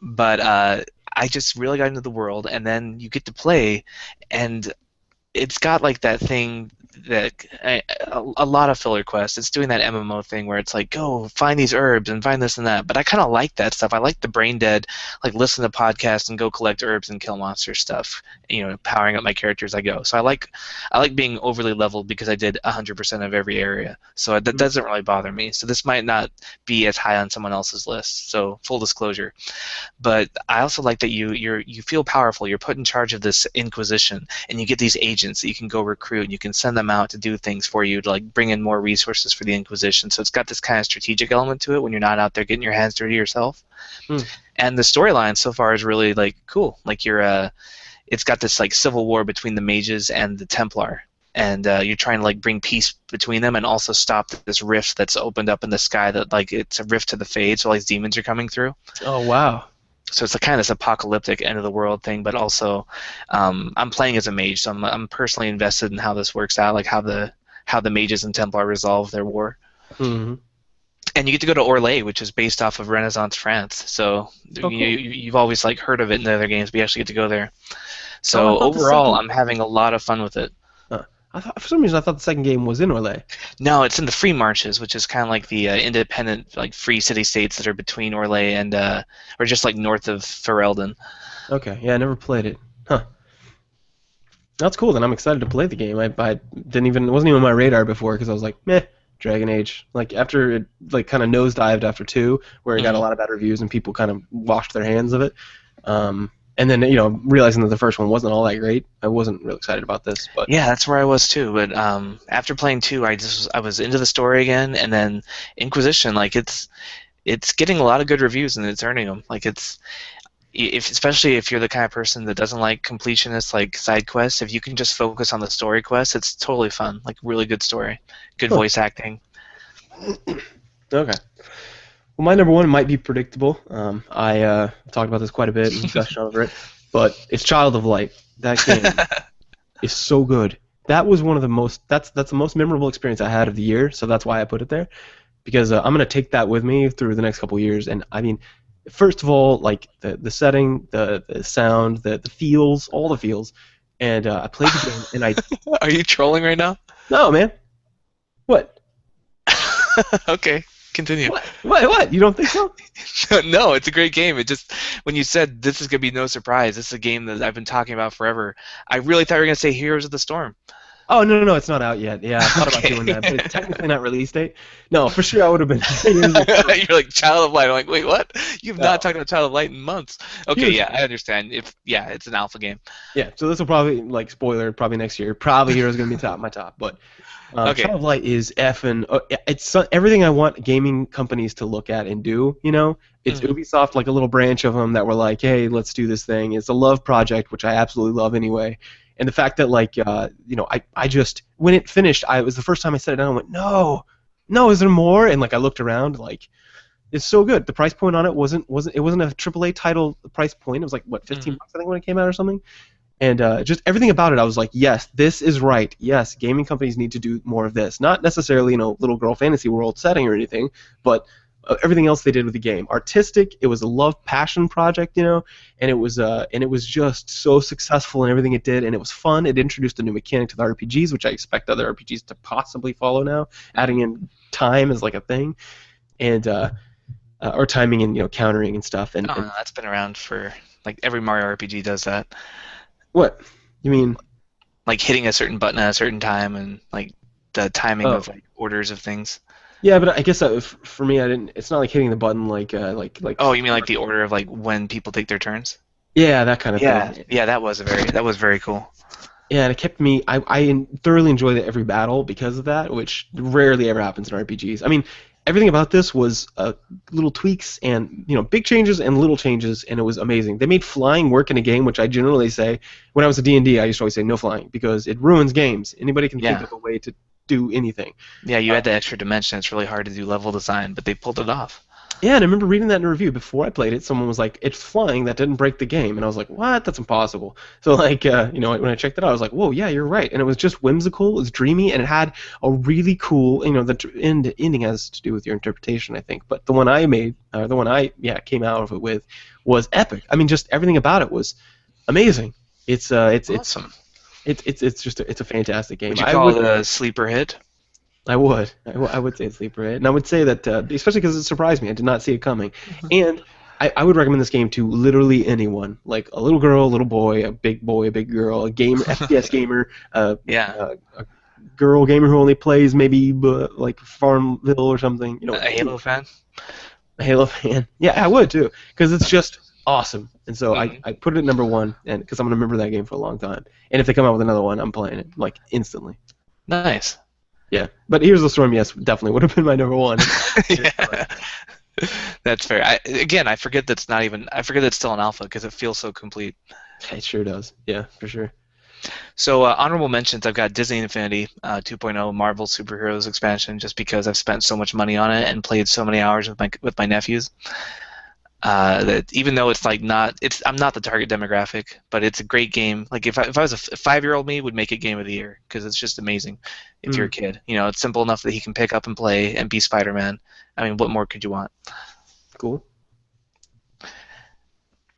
But I just really got into the world, and then you get to play, and it's got like that thing that a lot of filler quests. It's doing that MMO thing where it's like, go find these herbs and find this and that. But I kind of like that stuff. I like the brain dead, like listen to podcasts and go collect herbs and kill monster stuff. Powering up my character as I go. So I like being overly leveled because I did 100% of every area. So that doesn't really bother me. So this might not be as high on someone else's list. So full disclosure. But I also like that you feel powerful. You're put in charge of this Inquisition, and you get these agents that you can go recruit, and you can send them out to do things for you, to like bring in more resources for the Inquisition. So it's got this kind of strategic element to it when you're not out there getting your hands dirty yourself. And the storyline so far is really like cool. Like it's got this like civil war between the mages and the Templar. and you're trying to like bring peace between them and also stop this rift that's opened up in the sky that like it's a rift to the fade, so all these demons are coming through. Oh wow. So it's a kind of this apocalyptic end of the world thing, but also I'm playing as a mage, so I'm personally invested in how this works out, like how the mages and Templar resolve their war. Hmm. And you get to go to Orlais, which is based off of Renaissance France. So Oh, cool. you've always like heard of it in the other games, but you actually get to go there. Oh, I So thought the overall, second. I'm having a lot of fun with it. I thought for some reason I thought the second game was in Orlais. No, it's in the Free Marches, which is kind of like the independent, like free city states that are between Orlais and, or just like north of Ferelden. Okay, yeah, I never played it. Huh. That's cool. Then I'm excited to play the game. I didn't even it wasn't even on my radar before because I was like, meh, Dragon Age. Like after it like kind of nosedived after 2, where it got a Mhm. lot of bad reviews and people kind of washed their hands of it. And then realizing that the first one wasn't all that great, I wasn't real excited about this. But Yeah, that's where I was too. But after playing 2, I was into the story again, and then Inquisition, like it's getting a lot of good reviews and it's earning them. Like it's if especially if you're the kind of person that doesn't like completionist like side quests, if you can just focus on the story quests, it's totally fun. Like really good story, good huh. voice acting. Okay. Well, my number one might be predictable. I talked about this quite a bit and gushed over it, but it's Child of Light. That game is so good. That was one of the most. That's the most memorable experience I had of the year. So that's why I put it there, because I'm gonna take that with me through the next couple of years. And I mean, first of all, like the setting, the sound, the feels, all the feels. And I played the game, and I Are you trolling right now? no man, what? Okay, continue. What? You don't think so? No, it's a great game. It just when you said this is gonna be no surprise, this is a game that I've been talking about forever. I really thought you were gonna say Heroes of the Storm. Oh no, it's not out yet. Yeah, I thought about Okay. doing that, but it's technically not release date. No, for sure I would have been. You're like Child of Light. I'm like, wait, what? You've not No, talked about Child of Light in months. Okay, here's yeah, I understand. If yeah, it's an alpha game. yeah. So this will probably like spoiler probably next year. Probably Heroes gonna be top my top, but Okay. Child of Light is effing. Everything I want gaming companies to look at and do. It's Mhm. Ubisoft, like a little branch of them that were like, hey, let's do this thing. It's a love project, which I absolutely love anyway. And the fact that like I just when it finished, it was the first time I set it down. I went, no, is there more? And like I looked around, like it's so good. The price point on it wasn't a AAA title price point. It was like what 15 Mhm. bucks I think when it came out or something. And just everything about it, I was like, yes, this is right. Yes, gaming companies need to do more of this. Not necessarily, little girl fantasy world setting or anything, but everything else they did with the game. Artistic, it was a love passion project, and it was just so successful in everything it did, and it was fun. It introduced a new mechanic to the RPGs, which I expect other RPGs to possibly follow now, adding in time as like a thing, and or timing and countering and stuff. And, Oh, and no, that's been around for like every Mario RPG does that. what you mean? Like hitting a certain button at a certain time and like the timing Oh. of like orders of things. Yeah, but I guess for me, I didn't. It's not like hitting the button like. Oh, you mean like the order of like when people take their turns? Yeah, that kind of Yeah, thing. yeah, that was very cool. Yeah, and it kept me. I thoroughly enjoyed every battle because of that, which rarely ever happens in RPGs. I mean, everything about this was little tweaks and big changes and little changes, and it was amazing. They made flying work in a game, which I generally say when I was a D&D, I used to always say no flying because it ruins games. Anybody can think Yeah. of a way to do anything. Yeah, you add the extra dimension. It's really hard to do level design, but they pulled it off. Yeah, and I remember reading that in a review before I played it. Someone was like, "It's flying. That didn't break the game," and I was like, "What? That's impossible." So like, when I checked it out, I was like, "Whoa, yeah, you're right." And it was just whimsical, it was dreamy, and it had a really cool, ending has to do with your interpretation, I think. But the one I made, the one I came out of it with, was epic. I mean, just everything about it was amazing. Awesome. It's just it's a fantastic game. Would you call it a sleeper hit? I would say it's sleeper hit, and I would say that especially because it surprised me. I did not see it coming, and I would recommend this game to literally anyone, like a little girl, a little boy, a big girl, a gamer, FPS gamer, Yeah. a girl gamer who only plays maybe like Farmville or something. A Halo fan? A Halo fan. Yeah, I would too, because it's just awesome. And so Mhm. I put it at number one, and because I'm gonna remember that game for a long time. And if they come out with another one, I'm playing it like instantly. Nice. Yeah, but Here's the Storm, yes, definitely would have been my number one. Yeah. That's fair. I forget that's not even. I forget that's still an alpha because it feels so complete. It sure does. Yeah, for sure. So honorable mentions, I've got Disney Infinity 2.0 Marvel Superheroes expansion, just because I've spent so much money on it and played so many hours with my nephews. That even though it's like not, it's I'm not the target demographic, but it's a great game. Like if I was a 5-year-old me, would make it game of the year because it's just amazing. If you're a Mm, kid, it's simple enough that he can pick up and play and be Spider-Man. I mean, what more could you want? cool.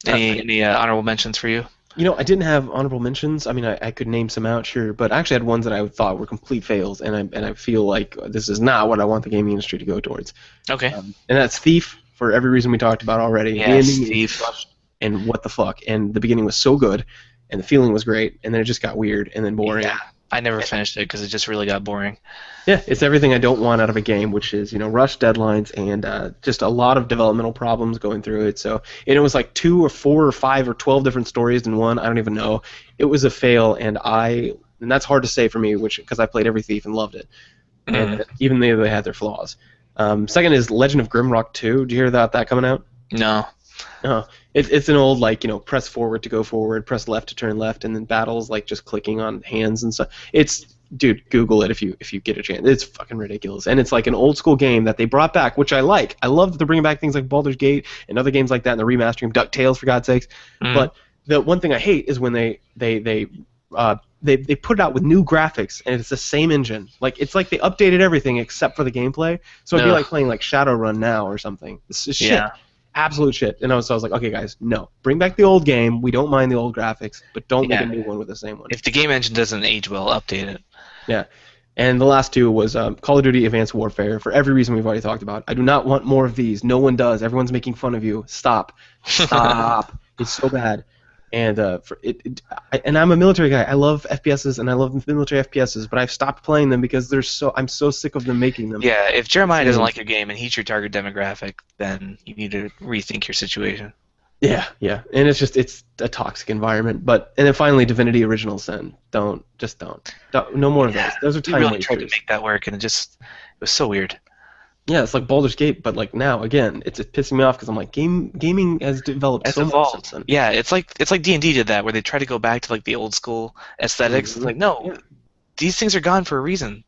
Uh, Any honorable mentions for you? I didn't have honorable mentions. I mean, I could name some out, sure, but I actually had ones that I thought were complete fails, and I feel like this is not what I want the gaming industry to go towards. Okay. And that's Thief for every reason we talked about already. The Yes, ending is Thief. rushed, and what the fuck, and the beginning was so good, and the feeling was great, and then it just got weird and then boring. Yeah, I never finished it because it just really got boring. Yeah, it's everything I don't want out of a game, which is rush deadlines and just a lot of developmental problems going through it. So, and it was like 2 or 4 or 5 or 12 different stories in one. I don't even know. It was a fail, and that's hard to say for me, which because I played every Thief and loved it, and even though they had their flaws. Second is Legend of Grimrock 2. Do you hear about that coming out? No. Oh, it's an old press forward to go forward, press left to turn left, and then battles like just clicking on hands and stuff. Dude, Google it if you get a chance. It's fucking ridiculous, and it's like an old school game that they brought back, which I like. I love that they're bringing back things like Baldur's Gate and other games like that, and they're remastering DuckTales for God's sakes. But the one thing I hate is when they put it out with new graphics and it's the same engine. Like it's like they updated everything except for the gameplay. So it'd be like playing like Shadowrun now or something. It's just shit. Yeah. Absolute shit. And so I was like, okay, guys, no. Bring back the old game. We don't mind the old graphics, but don't make a new one with the same one. If the game engine doesn't age well, update it. Yeah. And the last two was Call of Duty Advanced Warfare, for every reason we've already talked about. I do not want more of these. No one does. Everyone's making fun of you. Stop. Stop. It's so bad. And and I'm a military guy. I love FPSs and I love military FPSs, but I've stopped playing them because I'm so sick of them making them. Yeah, if Jeremiah doesn't like your game and he's your target demographic, then you need to rethink your situation. Yeah, and it's a toxic environment. And then finally, Divinity Original Sin. Don't. No more of those. Those are time We really wasters. tried to make that work, and it was so weird. Yeah, it's like Baldur's Gate, but like now again, it's pissing me off because I'm like, gaming has developed so much since then. Yeah, it's like D&D did that, where they try to go back to like the old school aesthetics. It's like, no, these things are gone for a reason.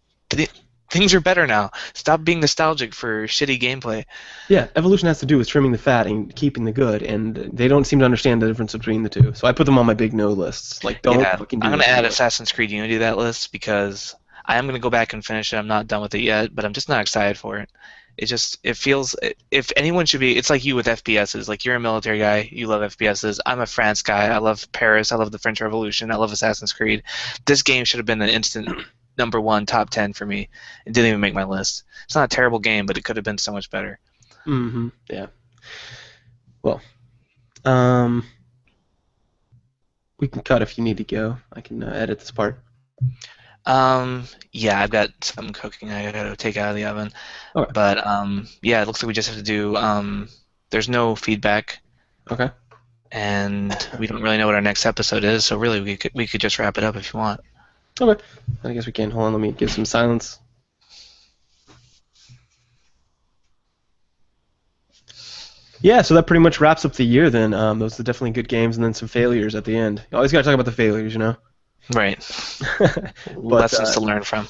Things are better now. Stop being nostalgic for shitty gameplay. Yeah, evolution has to do with trimming the fat and keeping the good, and they don't seem to understand the difference between the two. So I put them on my big no lists. Like, don't fucking do I'm gonna this add anymore. Assassin's Creed Unity to that list because I am gonna go back and finish it. I'm not done with it yet, but I'm just not excited for it. It feels, if anyone should be, it's like you with FPSs. Like, you're a military guy, you love FPSs. I'm a France guy. I love Paris. I love the French Revolution. I love Assassin's Creed. This game should have been an instant number 1 top 10 for me. It didn't even make my list. It's not a terrible game, but it could have been so much better. Mm-hmm. Yeah. Well, we can cut if you need to go. I can edit this part. Yeah, I've got something cooking I gotta take out of the oven. Okay. But yeah, it looks like we just have to do. There's no feedback, Okay. and we don't really know what our next episode is. So really, we could just wrap it up if you want. Okay. I guess we can. Hold on. Let me give some silence. Yeah, so that pretty much wraps up the year then. Those are definitely good games, and then some failures at the end. You always got to talk about the failures, you know? Right. Lessons to learn from.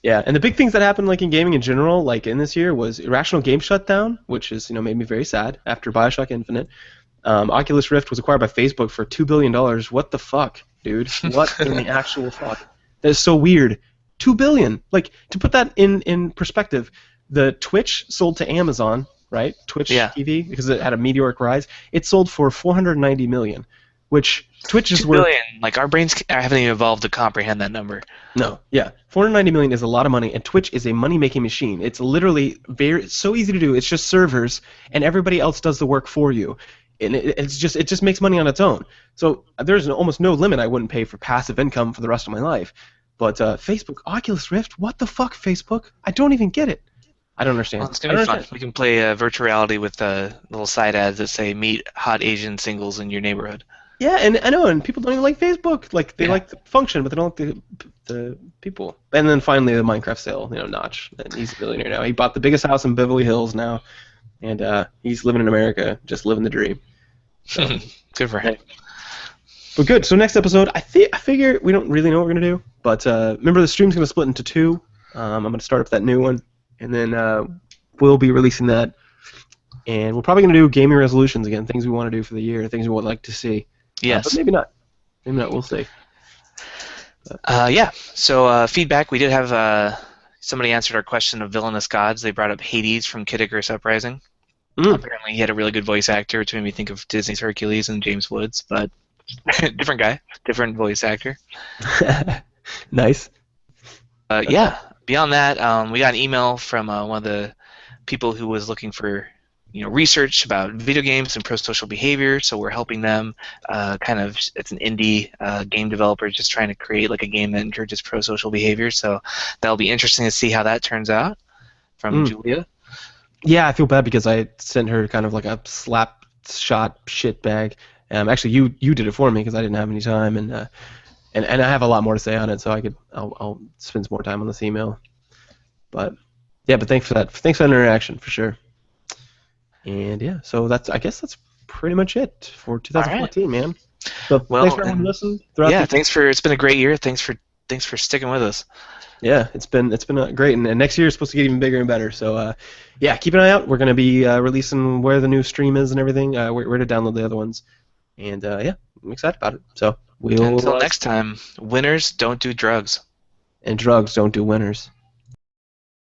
Yeah, and the big things that happened like in gaming in general, like in this year, was Irrational Game shut down, which is made me very sad after BioShock Infinite. Oculus Rift was acquired by Facebook for $2 billion. What the fuck, dude? What in the actual fuck? That is so weird. $2 billion. Like, to put that in perspective, the Twitch sold to Amazon, right? Twitch TV, because it had a meteoric rise. It sold for $490 million, which Twitch is worth. $2 billion. Like, our brains haven't even evolved to comprehend that number. No, yeah, $490 million is a lot of money, and Twitch is a money-making machine. It's literally it's so easy to do. It's just servers, and everybody else does the work for you, and it just makes money on its own. So there's almost no limit I wouldn't pay for passive income for the rest of my life. But Facebook, Oculus Rift, what the fuck, Facebook? I don't even get it. I don't understand. Well, it's gonna be fun. We can play virtual reality with little side ads that say "Meet hot Asian singles in your neighborhood." Yeah, and I know, and people don't even like Facebook. Like, they like the function, but they don't like the people. And then finally, the Minecraft sale, Notch. And he's a billionaire now. He bought the biggest house in Beverly Hills now, and he's living in America, just living the dream. So, Good for him. But good. So next episode, I figure we don't really know what we're gonna do, but remember the stream's gonna split into two. I'm gonna start up that new one, and then we'll be releasing that, and we're probably gonna do gaming resolutions again, things we want to do for the year, things we would like to see. But Yes. maybe not. Maybe not. We'll see. Yeah. So feedback. We did have somebody answered our question of villainous gods. They brought up Hades from Kid Icarus Uprising. Mm. Apparently, he had a really good voice actor, which made me think of Disney's Hercules and James Woods, but different guy, different voice actor. Nice. Yeah. Beyond that, we got an email from one of the people who was looking for research about video games and pro-social behavior. So we're helping them. It's an indie game developer just trying to create like a game that encourages pro-social behavior. So that'll be interesting to see how that turns out. From Julia. Yeah, I feel bad because I sent her kind of like a slap shot shit bag. Actually, you did it for me because I didn't have any time, and I have a lot more to say on it, so I'll spend some more time on this email. But yeah, but thanks for that. Thanks for that interaction for sure. And yeah, so I guess that's pretty much it for 2014, man. So Well, thanks for everyone listening. Yeah, it's been a great year. Thanks for sticking with us. Yeah, it's been great, and next year is supposed to get even bigger and better. So yeah, keep an eye out. We're gonna be releasing where the new stream is and everything. Where to download the other ones, and yeah, I'm excited about it. So we'll until next time, winners don't do drugs, and drugs don't do winners.